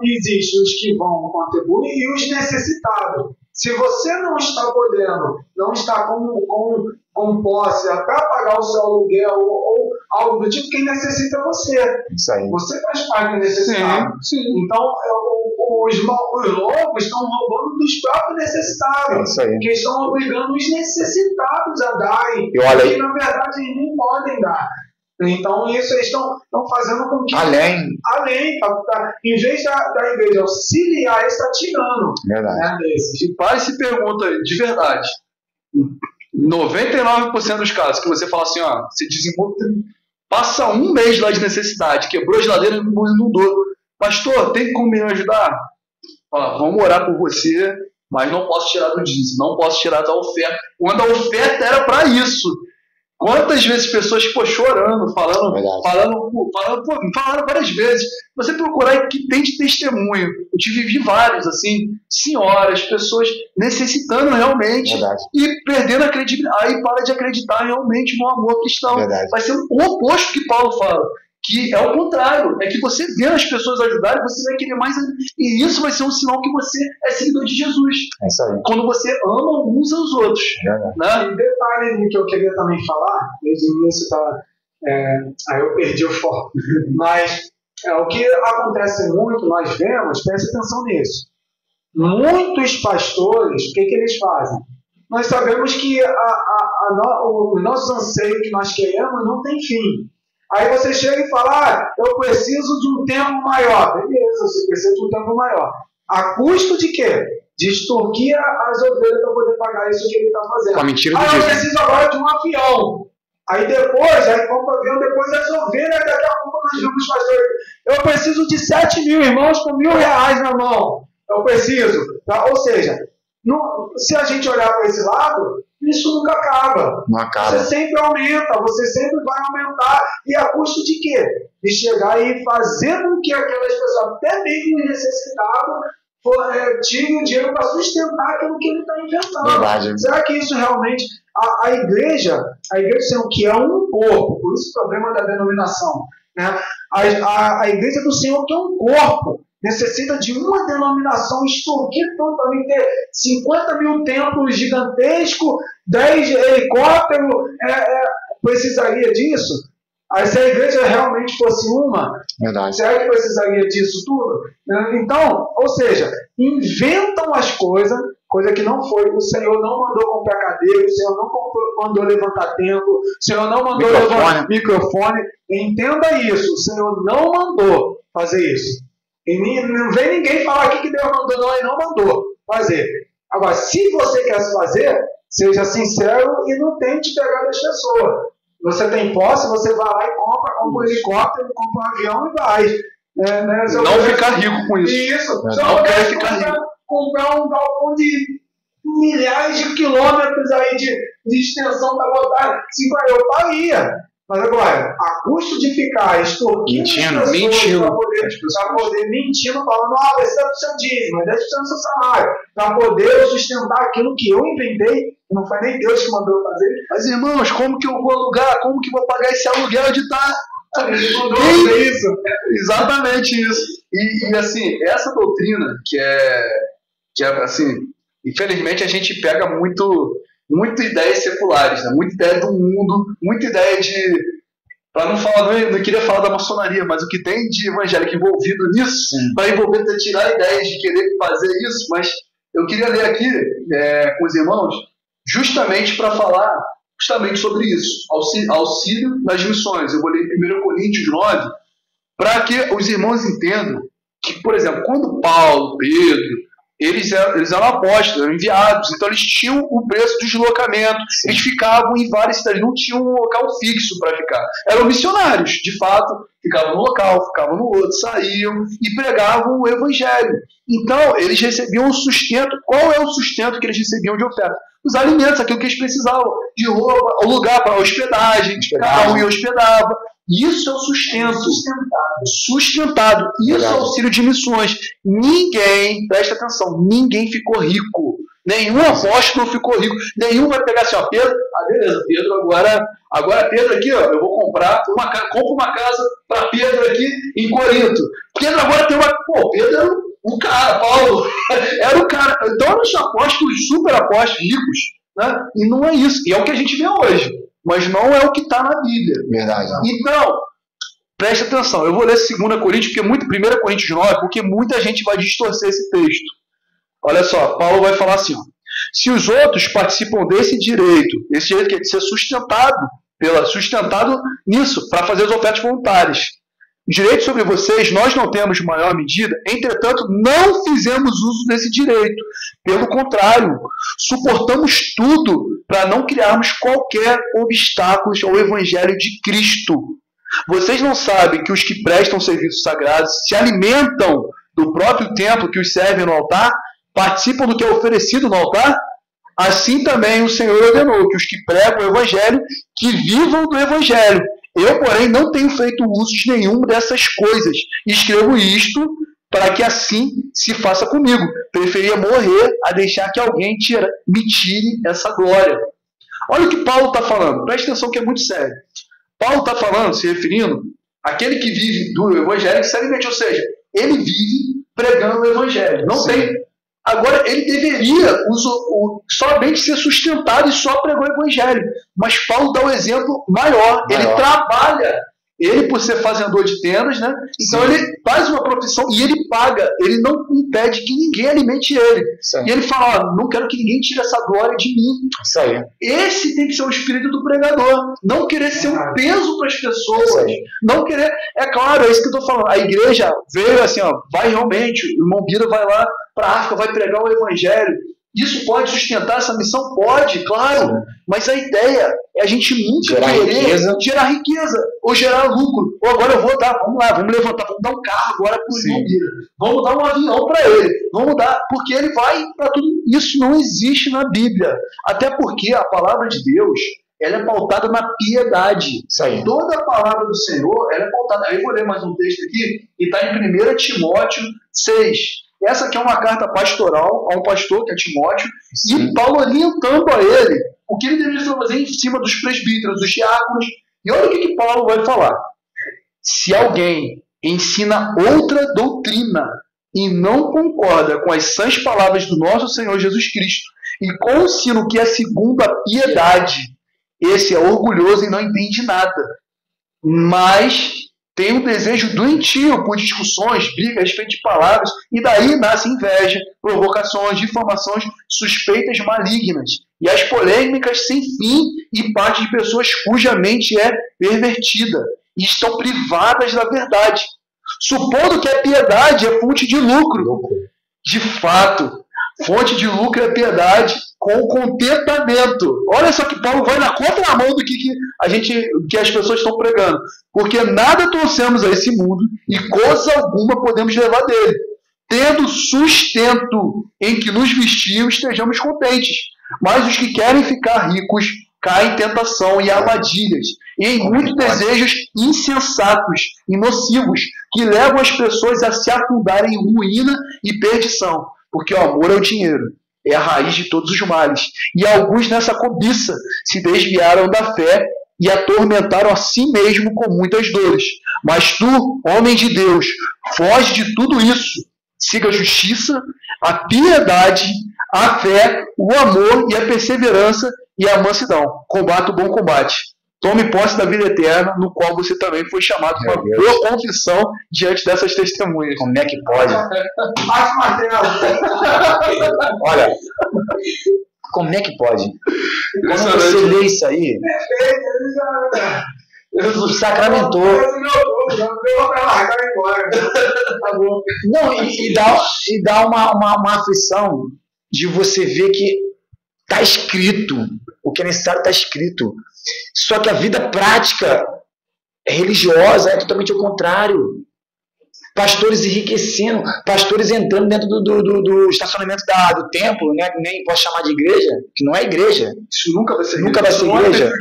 existe os que vão contribuir e os necessitados. Se você não está podendo, não está com posse para pagar o seu aluguel ou algo do tipo, quem necessita é você.
Isso aí.
Você faz parte do necessitado.
Sim.
Então, os lobos estão roubando dos próprios necessitados.
Isso aí.
Que estão obrigando os necessitados a darem.
E olha aí.
Que, na verdade, eles nem podem dar. Então, isso eles estão fazendo com que...
Além.
Em vez da igreja auxiliar, eles estão tirando.
Verdade.
E pai se pergunta, de verdade, 99% dos casos que você fala assim, você desenvolve, passa um mês lá de necessidade, quebrou a geladeira e inundou. Pastor, tem como me ajudar? Fala, vamos orar por você, mas não posso tirar do dízimo, não posso tirar da oferta. Quando a oferta era para isso. Quantas vezes pessoas chorando, falando várias vezes. Você procurar que tem de testemunho. Eu te vivi vários, assim, senhoras, pessoas necessitando realmente.
Verdade.
E perdendo a credibilidade. Aí para de acreditar realmente no amor cristão.
Verdade.
Vai ser o oposto que Paulo fala. Que é o contrário, é que você vê as pessoas ajudarem, você vai querer mais, e isso vai ser um sinal que você é seguidor de Jesus.
É isso aí.
Quando você ama uns aos outros. Né?
E detalhe que eu queria também falar, desde o início aí eu perdi o foco, mas o que acontece muito, nós vemos, preste atenção nisso, muitos pastores, o que eles fazem? nós sabemos que os nossos anseios que nós queremos não tem fim. Aí você chega e fala, eu preciso de um tempo maior. Beleza, você precisa de um tempo maior. A custo de quê? De extorquir as ovelhas para poder pagar isso que ele está fazendo.
Com a mentira do
eu preciso agora de um avião. Aí depois, aí compra o avião, depois as ovelhas, daqui a pouco nós vamos fazer. Eu preciso de 7 mil irmãos com R$1.000 na mão. Eu preciso. Tá? Ou seja, se a gente olhar para esse lado, isso nunca acaba.
Não acaba.
Você sempre aumenta, você sempre vai aumentar. E a custo de quê? De chegar e fazer com que aquelas pessoas, até mesmo necessitadas, tirem o dinheiro para sustentar aquilo que ele está inventando.
Verdade.
Será que isso realmente... A igreja, Senhor, que é um corpo, por isso o problema da denominação, né? A igreja do Senhor, que é um corpo, necessita de uma denominação extorquir tanto também ter 50 mil templos gigantescos, 10 helicópteros, precisaria disso? Aí se a igreja realmente fosse uma,
verdade,
será que precisaria disso tudo? Então, ou seja, inventam as coisa que não foi. O Senhor não mandou comprar cadeira, o Senhor não mandou levantar templo, o Senhor não mandou levantar microfone. Entenda isso, o Senhor não mandou fazer isso. E não vem ninguém falar aqui que Deus mandou, não, ele não mandou fazer. Agora, se você quer fazer, seja sincero e não tente pegar das pessoas. Você tem posse, você vai lá e compra um helicóptero, compra um avião e vai.
Não ficar rico com isso.
Isso.
Não quer ficar rico.
Comprar um galpão de milhares de quilômetros aí de extensão da rodada. Sim, eu faria. Mas agora, a custo de ficar extorquindo
mentindo,
para poder mentindo, falando, esse é do seu dízimo, esse é do seu salário, para poder sustentar aquilo que eu inventei, não foi nem Deus que mandou fazer.
Mas irmãos, como que eu vou alugar? Como que eu vou pagar esse aluguel de estar?
Ele mandou fazer isso.
Exatamente isso. E assim, essa doutrina que é assim, infelizmente a gente pega muito ideias seculares, né? Muita ideia do mundo, muita ideia de... Para não falar, não queria falar da maçonaria, mas o que tem de evangélico envolvido nisso, para envolver, tirar ideias de querer fazer isso, mas eu queria ler aqui com os irmãos, justamente para falar justamente sobre isso, auxílio nas missões. Eu vou ler em 1 Coríntios 9, para que os irmãos entendam que, por exemplo, quando Paulo, Pedro, eles eram apóstolos, eram enviados, então eles tinham o preço do deslocamento, eles ficavam em várias cidades, não tinham um local fixo para ficar. Eram missionários, de fato, ficavam no local, ficavam no outro, saíam e pregavam o evangelho. Então, eles recebiam o sustento. Qual é o sustento que eles recebiam de oferta? Os alimentos, aquilo que eles precisavam, de roupa, o lugar para hospedagem, cada um ia hospedava. Isso é o sustento. Sustentado. Isso é o auxílio de missões. Ninguém, presta atenção, ninguém ficou rico. Nenhum apóstolo ficou rico. Nenhum vai pegar assim, Pedro, beleza, Pedro, agora Pedro aqui, eu vou compro uma casa para Pedro aqui em Corinto. Pedro agora tem Pedro era o cara, Paulo era o cara. Então eram os apóstolos, super apóstolos, ricos, né? E não é isso. E é o que a gente vê hoje. Mas não é o que está na Bíblia.
Verdade.
Então, preste atenção. Eu vou ler 2 Coríntios, 1 Coríntios 9, porque muita gente vai distorcer esse texto. Olha só, Paulo vai falar assim, se os outros participam desse direito que é de ser sustentado nisso, para fazer as ofertas voluntárias. Direito sobre vocês, nós não temos maior medida, entretanto, não fizemos uso desse direito. Pelo contrário, suportamos tudo para não criarmos qualquer obstáculo ao Evangelho de Cristo. Vocês não sabem que os que prestam serviços sagrados se alimentam do próprio templo que os servem no altar? Participam do que é oferecido no altar? Assim também o Senhor ordenou que os que pregam o Evangelho, que vivam do Evangelho. Eu, porém, não tenho feito uso de nenhuma dessas coisas. Escrevo isto para que assim se faça comigo. Preferia morrer a deixar que alguém me tire essa glória. Olha o que Paulo está falando. Presta atenção que é muito sério. Paulo está falando, se referindo àquele que vive do Evangelho, seriamente, ou seja, ele vive pregando o Evangelho. Não tem... Agora, ele deveria somente ser sustentado e só pregar o Evangelho. Mas Paulo dá um exemplo maior. Ele trabalha Ele, por ser fazedor de tendas, né? Então ele faz uma profissão e ele paga, ele não impede que ninguém alimente ele. E ele fala, não quero que ninguém tire essa glória de mim.
Isso aí.
Esse tem que ser o espírito do pregador. Não querer ser um peso para as pessoas. Não querer... É claro, é isso que eu estou falando. A igreja veio assim, ó, vai realmente, o irmão Bira vai lá para a África, vai pregar o evangelho. Isso pode sustentar essa missão? Pode, claro. Mas a ideia é a gente nunca querer gerar riqueza ou gerar lucro. Ou agora eu vou dar, vamos lá, vamos levantar, vamos dar um carro agora para o irmão Bira. Vamos dar um avião para ele. Vamos dar, porque ele vai para tudo. Isso não existe na Bíblia. Até porque a palavra de Deus, ela é pautada na piedade. Toda a palavra do Senhor, ela é pautada. Aí eu vou ler mais um texto aqui, que está em 1 Timóteo 6. Essa aqui é uma carta pastoral a um pastor, que é Timóteo, e Paulo orientando a ele o que ele deveria fazer em cima dos presbíteros, dos diáconos. E olha o que Paulo vai falar. Se alguém ensina outra doutrina e não concorda com as sãs palavras do nosso Senhor Jesus Cristo e com o ensino que é segundo a piedade, esse é orgulhoso e não entende nada, mas tem um desejo doentio por discussões, brigas a respeito de palavras, e daí nasce inveja, provocações, difamações, suspeitas malignas, e as polêmicas sem fim e parte de pessoas cuja mente é pervertida e estão privadas da verdade, supondo que a piedade é fonte de lucro. De fato, fonte de lucro é piedade com contentamento. Olha só que Paulo vai na contramão do que as pessoas estão pregando. Porque nada trouxemos a esse mundo e coisa alguma podemos levar dele. Tendo sustento em que nos vestimos, estejamos contentes. Mas os que querem ficar ricos caem em tentação e armadilhas, e em muitos desejos insensatos e nocivos, que levam as pessoas a se afundarem em ruína e perdição. Porque o amor ao dinheiro é a raiz de todos os males. E alguns nessa cobiça se desviaram da fé e atormentaram a si mesmo com muitas dores. Mas tu, homem de Deus, foge de tudo isso. Siga a justiça, a piedade, a fé, o amor e a perseverança e a mansidão. Combata o bom combate. Tome posse da vida eterna, no qual você também foi chamado para uma boa confissão diante dessas testemunhas.
Como é que pode? Olha, como é que pode? Quando você lê isso aí, sacramentou. Não, e dá uma aflição de você ver que está escrito, o que é necessário está escrito. Só que a vida prática religiosa é totalmente o contrário. Pastores enriquecendo, pastores entrando dentro do estacionamento do templo, né? Nem posso chamar de igreja, que não é igreja.
Isso nunca vai ser igreja.
Nunca vai ser igreja.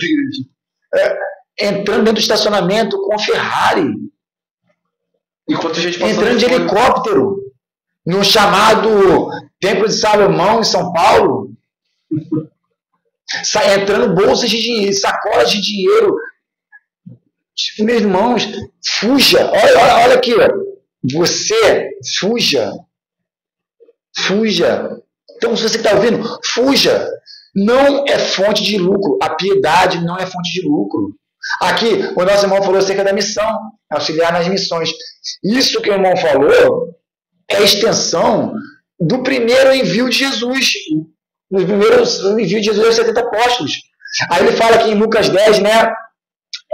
Entrando dentro do estacionamento com Ferrari.
Enquanto a gente
entrando de helicóptero no chamado Templo de Salomão em São Paulo. Entrando bolsas de dinheiro, sacolas de dinheiro. Meus irmãos, fuja. Olha aqui, ó. Você fuja. Fuja. Então, se você está ouvindo, fuja. Não é fonte de lucro. A piedade não é fonte de lucro. Aqui, o nosso irmão falou acerca da missão, auxiliar nas missões. Isso que o irmão falou é a extensão do primeiro envio de Jesus. No primeiro envio de Jesus aos 70 apóstolos. Aí ele fala aqui em Lucas 10, né?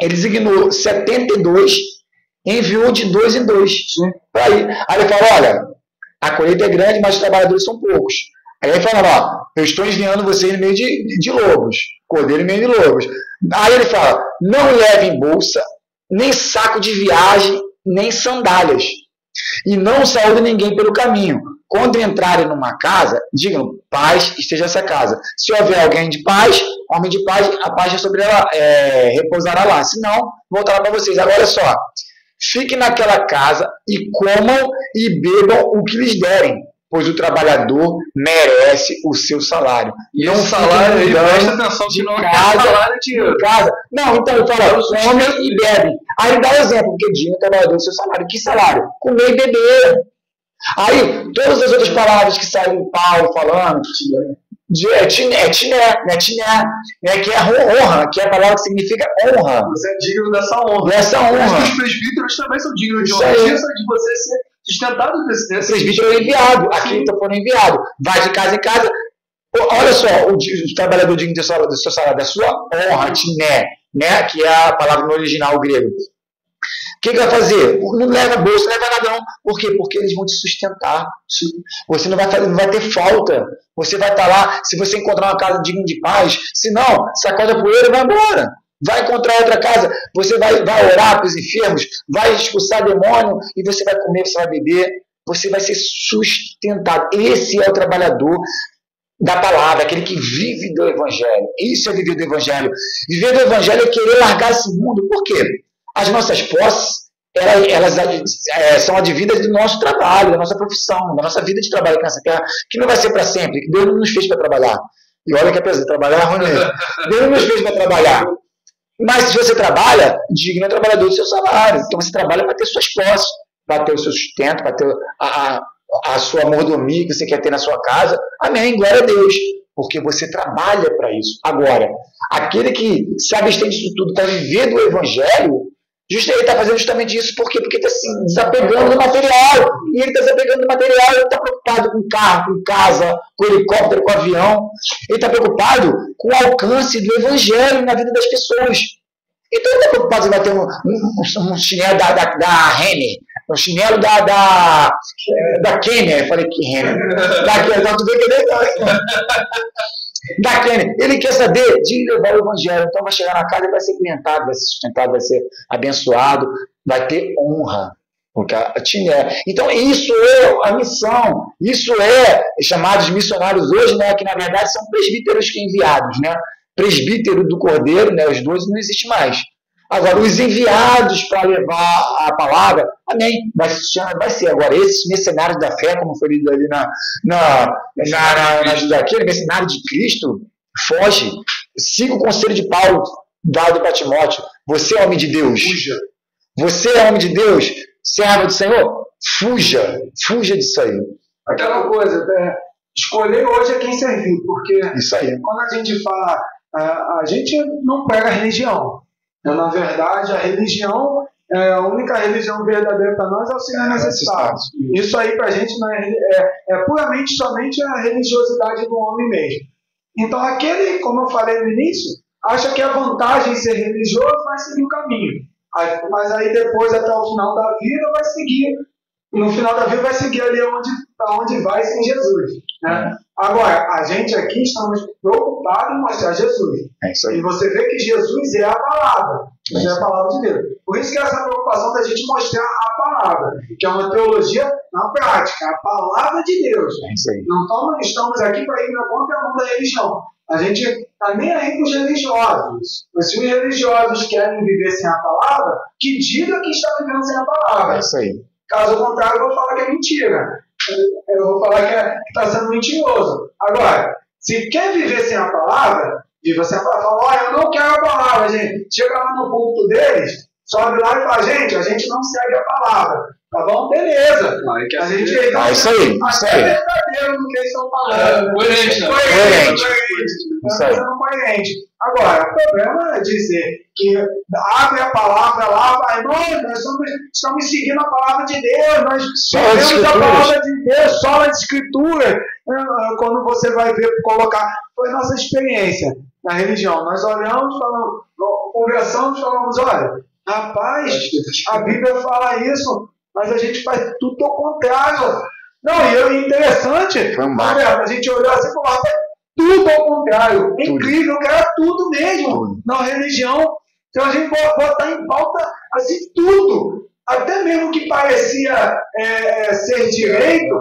Ele designou 72, enviou de 2 em 2. Aí ele fala, olha, a colheita é grande, mas os trabalhadores são poucos. Aí ele fala, ó, eu estou enviando vocês no meio de lobos, cordeiro no meio de lobos. Aí ele fala, não levem bolsa, nem saco de viagem, nem sandálias. E não saúdem ninguém pelo caminho. Quando entrarem numa casa, digam, paz esteja essa casa. Se houver alguém de paz, homem de paz, a paz é sobre ela, repousará lá. Se não, voltará para vocês. Agora, olha só, fiquem naquela casa e comam e bebam o que lhes derem, pois o trabalhador merece o seu salário.
E não salário aí, presta atenção que não é salário de
casa. Não, então ele fala, comem e bebem. Aí ele dá um exemplo, porque diz o trabalhador o seu salário. Que salário? Comer e beber. Aí, todas as outras palavras que saem Paulo falando, que é honra, que é a palavra que significa honra.
Você é digno dessa honra. Os presbíteros também são dignos de honra. Isso de você ser sustentado desse.
O presbítero é enviado, aqui está foram enviado. Vai de casa em casa. Olha só, o trabalhador digno do seu salário, da sua honra, tiné, né? Que é a palavra no original grego. O que vai fazer? Não leva bolsa, não leva nada não. Por quê? Porque eles vão te sustentar. Você não vai ter falta. Você vai estar lá, se você encontrar uma casa digna de paz, se não, sacode a poeira e vai embora. Vai encontrar outra casa, você vai orar para os enfermos, vai expulsar demônio e você vai comer, você vai beber, você vai ser sustentado. Esse é o trabalhador da palavra, aquele que vive do Evangelho. Isso é viver do Evangelho. Viver do Evangelho é querer largar esse mundo. Por quê? As nossas posses, elas são advindas do nosso trabalho, da nossa profissão, da nossa vida de trabalho aqui nessa terra, que não vai ser para sempre, que Deus não nos fez para trabalhar. E olha que é prazer, trabalhar é ruim mesmo. Deus não nos fez para trabalhar. Mas se você trabalha, digno é o trabalhador do seu salário. Então você trabalha para ter suas posses, para ter o seu sustento, para ter a sua mordomia que você quer ter na sua casa. Amém, glória a Deus. Porque você trabalha para isso. Agora, aquele que se abstém disso tudo para viver do Evangelho, ele está fazendo justamente isso. Por quê? Porque está se desapegando do material. E ele está se apegando do material, ele está preocupado com carro, com casa, com helicóptero, com avião. Ele está preocupado com o alcance do Evangelho na vida das pessoas. Então ele está preocupado se vai ter um chinelo da Renner, um chinelo da Kenner. Eu falei que Renner. Da Kenner. Ele quer saber de levar o Evangelho. Então vai chegar na casa e vai ser alimentado, vai ser sustentado, vai ser abençoado, vai ter honra. Então isso é a missão. Isso é chamados missionários hoje, né, que na verdade são presbíteros enviados, né? Presbítero do Cordeiro, né, os dois não existe mais. Agora, os enviados para levar a palavra, amém, vai ser. Agora, esses mercenários da fé, como foi lido ali aquele mercenário de Cristo, foge. Siga o conselho de Paulo, dado para Timóteo. Você é homem de Deus.
Fuja.
Você é homem de Deus, servo do Senhor. Fuja disso aí.
Aquela coisa, escolher hoje é quem servir, porque
isso aí.
Quando a gente fala, a gente não prega a religião. Na verdade, a religião, a única religião verdadeira para nós é o auxiliar necessário. Isso aí para a gente não é puramente somente a religiosidade do homem mesmo. Então aquele, como eu falei no início, acha que a vantagem em ser religioso vai seguir o caminho. Mas aí depois, até o final da vida, vai seguir. No final da vida vai seguir ali onde vai sem Jesus. Né? Agora, a gente aqui estamos preocupados em mostrar Jesus. E você vê que Jesus é a palavra. É a palavra de Deus. Por isso que essa preocupação da gente mostrar a palavra, que é uma teologia na prática, a palavra de Deus. Não estamos aqui para ir na contramão da religião. A gente está nem aí com os religiosos. Mas se os religiosos querem viver sem a palavra, que diga que está vivendo sem a palavra.
É isso aí.
Caso contrário, eu vou falar que é mentira. Eu vou falar que está sendo mentiroso. Agora, se quer viver sem a palavra, viva sem a palavra. Fala, olha, eu não quero a palavra, gente. Chega lá no culto deles, sobe lá e fala, gente, a gente não segue a palavra. Tá bom? Beleza. A gente
é isso aí.
É verdadeiro no que eles estão falando.
Coerente.
Coerente. Agora, o problema é dizer que abre a palavra lá, vai, nós estamos seguindo a palavra de Deus, nós seguimos a palavra de Deus, só nas escrituras. Quando você vai ver, colocar, foi nossa experiência na religião. Nós olhamos, falamos, conversamos, falamos, olha, rapaz, a Bíblia fala isso, mas a gente faz tudo ao contrário. Não, e é interessante, a gente olhou assim e falou, rapaz, tudo ao contrário. É incrível, que era tudo mesmo na religião. Então a gente botar em pauta assim tudo. Até mesmo que parecia ser direito,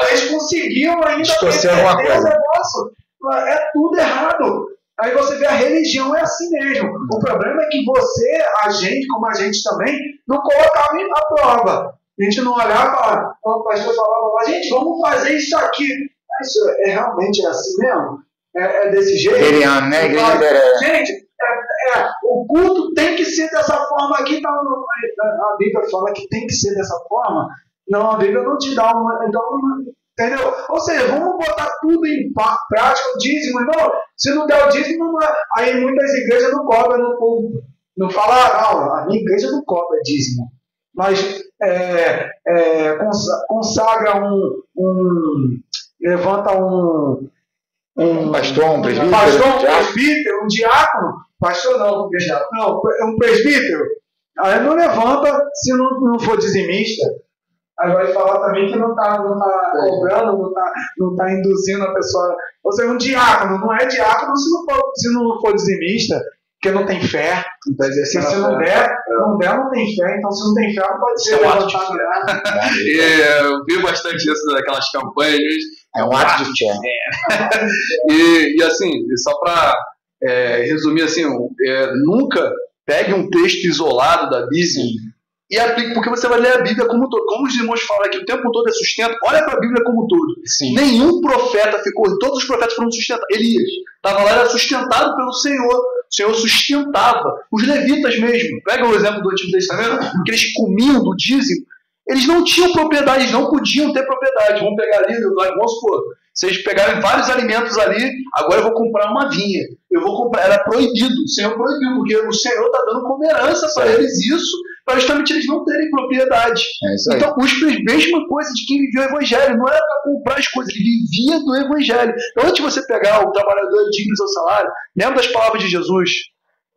eles conseguiam ainda
distorcer alguma coisa.
É tudo errado. Aí você vê, a religião é assim mesmo. O problema é que a gente, como a gente também, não colocava à prova. A gente não olhava e falava, o pastor falava, gente, vamos fazer isso aqui. Isso realmente assim mesmo? É desse jeito? Gente, o culto tem que ser dessa forma aqui. Não, a Bíblia fala que tem que ser dessa forma. Não, a Bíblia não te dá uma. Então, Entendeu? Ou seja, vamos botar tudo em prática, o dízimo, irmão. Se não der o dízimo, não é. Aí muitas igrejas não cobram no público. Não fala, não, a minha igreja não cobra dízimo. Mas consagra levanta um
pastor, um presbítero.
Pastor, um presbítero, um diácono. Pastor não, um presbítero. Aí não levanta se não for dizimista. Aí vai falar também que não está cobrando, não está induzindo a pessoa. Ou seja, um diácono não é diácono se não for dizimista, porque não tem fé. Se não der, não tem fé. Então, se não tem fé, não pode ser levantar mirado.
Eu vi bastante isso daquelas campanhas.
É um ato de fé.
E assim, só para resumir assim, nunca pegue um texto isolado da Bíblia e aplique, porque você vai ler a Bíblia como um todo. Como os irmãos falam aqui, o tempo todo é sustento. Olha para a Bíblia como um todo.
Sim.
Nenhum profeta todos os profetas foram sustentados. Elias estava lá, era sustentado pelo Senhor. O Senhor sustentava. Os levitas mesmo. Pega o exemplo do Antigo Testamento, que eles comiam do dízimo. Eles não tinham propriedade, eles não podiam ter propriedade. Vamos pegar ali, vamos supor, vocês pegarem vários alimentos ali, agora eu vou comprar uma vinha. Eu vou comprar, era proibido. O Senhor proibiu, porque o Senhor está dando como herança para eles isso, para justamente eles não terem propriedade. Então, mesma coisa de quem vivia o Evangelho, não era para comprar as coisas, ele vivia do Evangelho. Então, antes de você pegar o trabalhador digno do seu salário, lembra das palavras de Jesus?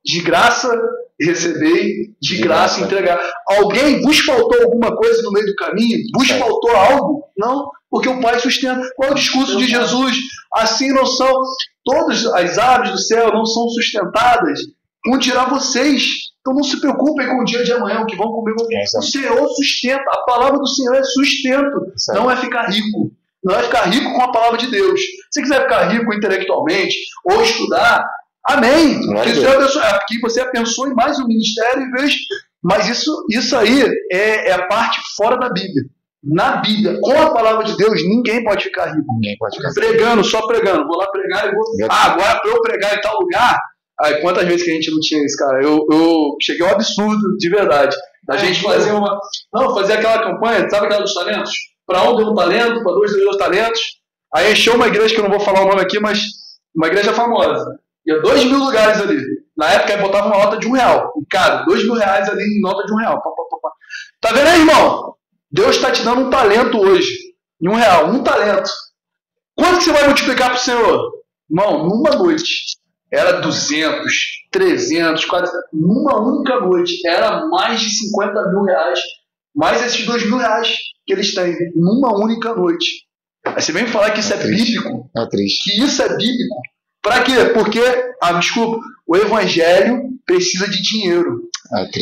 De graça recebei, de graça entregar. Alguém vos faltou alguma coisa no meio do caminho? Vos faltou algo? Não, porque o Pai sustenta. Qual é o discurso de Jesus? Assim não são, todas as aves do céu não são sustentadas, onde dirá vocês. Então não se preocupem com o dia de amanhã, o que vão comer. O Senhor sustenta, a palavra do Senhor é sustento, não é ficar rico. Não é ficar rico com a palavra de Deus. Se quiser ficar rico intelectualmente ou estudar, amém. Aqui você abençoe mais o ministério em vez. Mas isso aí é a parte fora da Bíblia. Na Bíblia, com a palavra de Deus, ninguém pode ficar rico.
Ninguém pode ficar
pregando, só pregando. Vou lá pregar e vou. Agora para eu pregar em tal lugar. Aí, quantas vezes que a gente não tinha isso, cara? Eu cheguei a um absurdo, de verdade. A gente fazia fazia aquela campanha, sabe aquela dos talentos? Para um deu um talento, para dois deu 2 talentos. Aí encheu uma igreja, que eu não vou falar o nome aqui, mas uma igreja famosa. Ia 2.000 lugares ali. Na época, aí botava uma nota de R$1. E, cara, R$2.000 ali em nota de R$1. Tá vendo aí, irmão? Deus está te dando um talento hoje. Em R$1. Um talento. Quanto que você vai multiplicar para o Senhor? Irmão, numa noite. Era 200, 300, 400. Numa única noite. Era mais de R$50 mil. Mais esses R$2.000 que eles têm. Numa única noite. Aí você vem me falar que isso é bíblico?
É triste.
Que isso é bíblico? Para quê? Porque, o Evangelho precisa de dinheiro.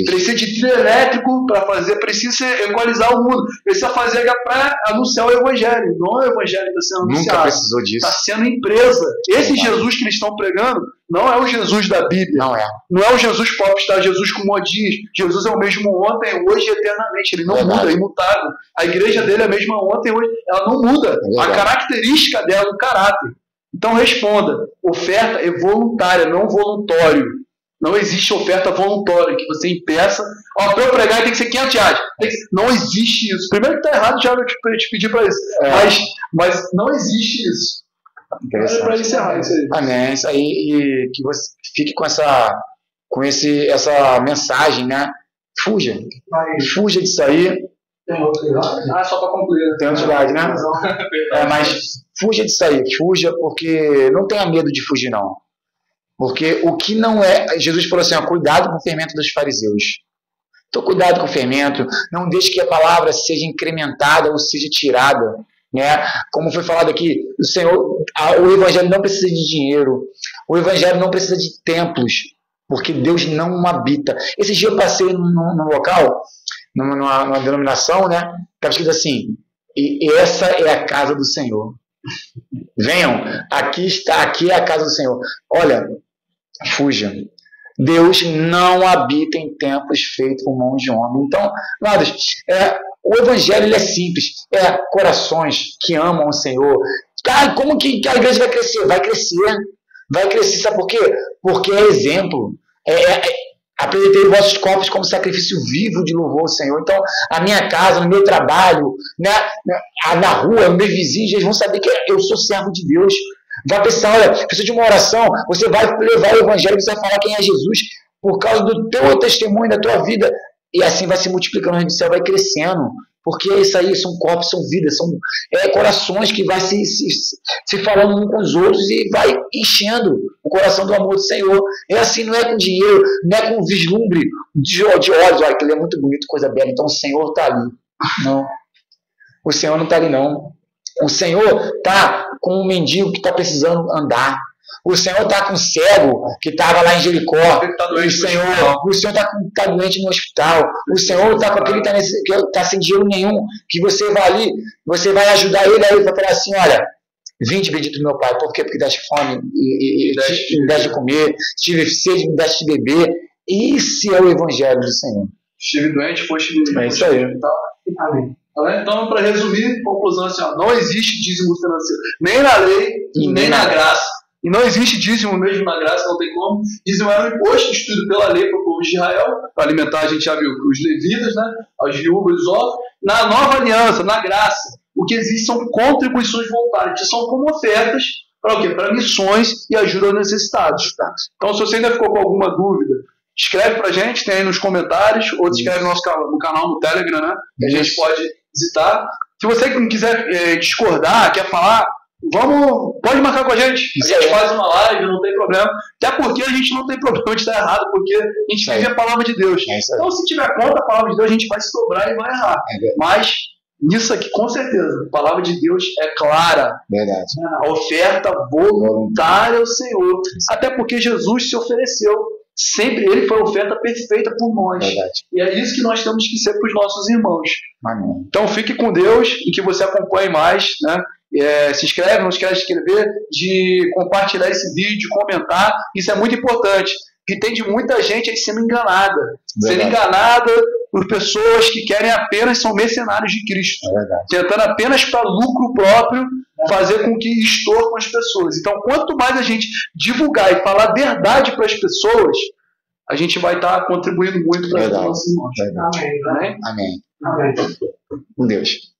Precisa de trio elétrico para fazer, precisa equalizar o mundo. Precisa fazer para anunciar o Evangelho. Não é o Evangelho que está sendo anunciado.
Nunca precisou disso.
Está sendo empresa. Esse Jesus que eles estão pregando não é o Jesus da Bíblia.
Não é.
Não é o Jesus popstar, Jesus com modinhas. Jesus é o mesmo ontem, hoje e eternamente. Ele não muda, é imutável. A igreja dele é a mesma ontem, hoje. Ela não muda. A característica dela, o caráter. Então responda, oferta é voluntária, não voluntório. Não existe oferta voluntária, que você impeça. Para eu pregar tem que ser R$500. Não existe isso. Primeiro que está errado, já eu te pedi para isso. Mas não existe isso. Para encerrar isso aí.
Amém. Isso aí, e que você fique com essa mensagem, né? Fuja disso aí.
Só para concluir.
Tem utilidade, né? Mas fuja disso aí, porque não tenha medo de fugir, não. Porque o que não é... Jesus falou assim, cuidado com o fermento dos fariseus. Então, cuidado com o fermento, não deixe que a palavra seja incrementada ou seja tirada. Né? Como foi falado aqui, o Evangelho não precisa de dinheiro, o Evangelho não precisa de templos, porque Deus não habita. Esse dia eu passei num local, numa denominação, né? Estava escrito assim, e essa é a casa do Senhor. Venham, aqui é a casa do Senhor. Olha, fuja. Deus não habita em templos feitos por mão de homem. Então, amados, o Evangelho ele é simples. Corações que amam o Senhor. Como que a igreja vai crescer? Vai crescer. Sabe por quê? Porque é exemplo. Apresentei vossos corpos como sacrifício vivo de louvor ao Senhor. Então, a minha casa, no meu trabalho, na rua, meus vizinhos, eles vão saber que eu sou servo de Deus. Vai pensar, olha, precisa de uma oração, você vai levar o evangelho, você vai falar quem é Jesus, por causa do teu testemunho, da tua vida. E assim vai se multiplicando, o reino do céu vai crescendo. Porque isso aí são corpos, são vidas, são corações que vai se falando uns com os outros e vai enchendo o coração do amor do Senhor. É assim, não é com dinheiro, não é com vislumbre de olhos. Olha, aquilo é muito bonito, coisa bela, então o Senhor está ali. Não. O Senhor não está ali, não. O Senhor está com um mendigo que está precisando andar. O Senhor está com um cego que estava lá em Jericó. O Senhor está doente no hospital. O Senhor está com aquele que está sem dinheiro nenhum. Que você vai ali, você vai ajudar ele. Aí ele vai falar assim: olha, vinde bendito meu Pai. Por quê? Porque deste fome e me deste de comer. Tive sede, me deste de beber. Esse é o evangelho do Senhor.
Estive doente, foste livre.
É isso aí.
Amém. Então, para resumir, conclusão assim: ó, não existe dízimo financeiro, nem na lei e nem na graça. E não existe dízimo mesmo na graça, não tem como. Dízimo era um imposto instituído pela lei para o povo de Israel, para alimentar, a gente já viu, os levitas, né, as viúvas, os órfãos. Na nova aliança, na graça, o que existe são contribuições voluntárias, que são como ofertas para o quê? Para missões e ajuda aos necessitados. Então, se você ainda ficou com alguma dúvida, escreve para a gente, tem aí nos comentários, ou escreve no nosso canal no Telegram, né, que a gente pode visitar. Se você não quiser discordar, quer falar, pode marcar com a gente. A gente faz uma live, não tem problema. Até porque a gente não tem problema de estar errado, porque a gente vive a palavra de Deus. Então, se tiver contra a palavra de Deus, a gente vai se dobrar e vai errar. Mas, nisso aqui, com certeza, a palavra de Deus é clara.
Verdade.
A oferta voluntária ao Senhor. Até porque Jesus se ofereceu. Sempre ele foi a oferta perfeita por nós.
Verdade.
E é isso que nós temos que ser para os nossos irmãos.
Amém.
Então, fique com Deus e que você acompanhe mais, né? Se inscreve, não esquece de inscrever, de compartilhar esse vídeo, comentar, isso é muito importante, porque tem de muita gente aí sendo enganada, por pessoas que querem apenas, são mercenários de Cristo, tentando apenas para lucro próprio, fazer com que extorcam as pessoas. Então, quanto mais a gente divulgar e falar a verdade para as pessoas, a gente vai estar contribuindo muito para os nossos irmãos.
Amém. Com Deus.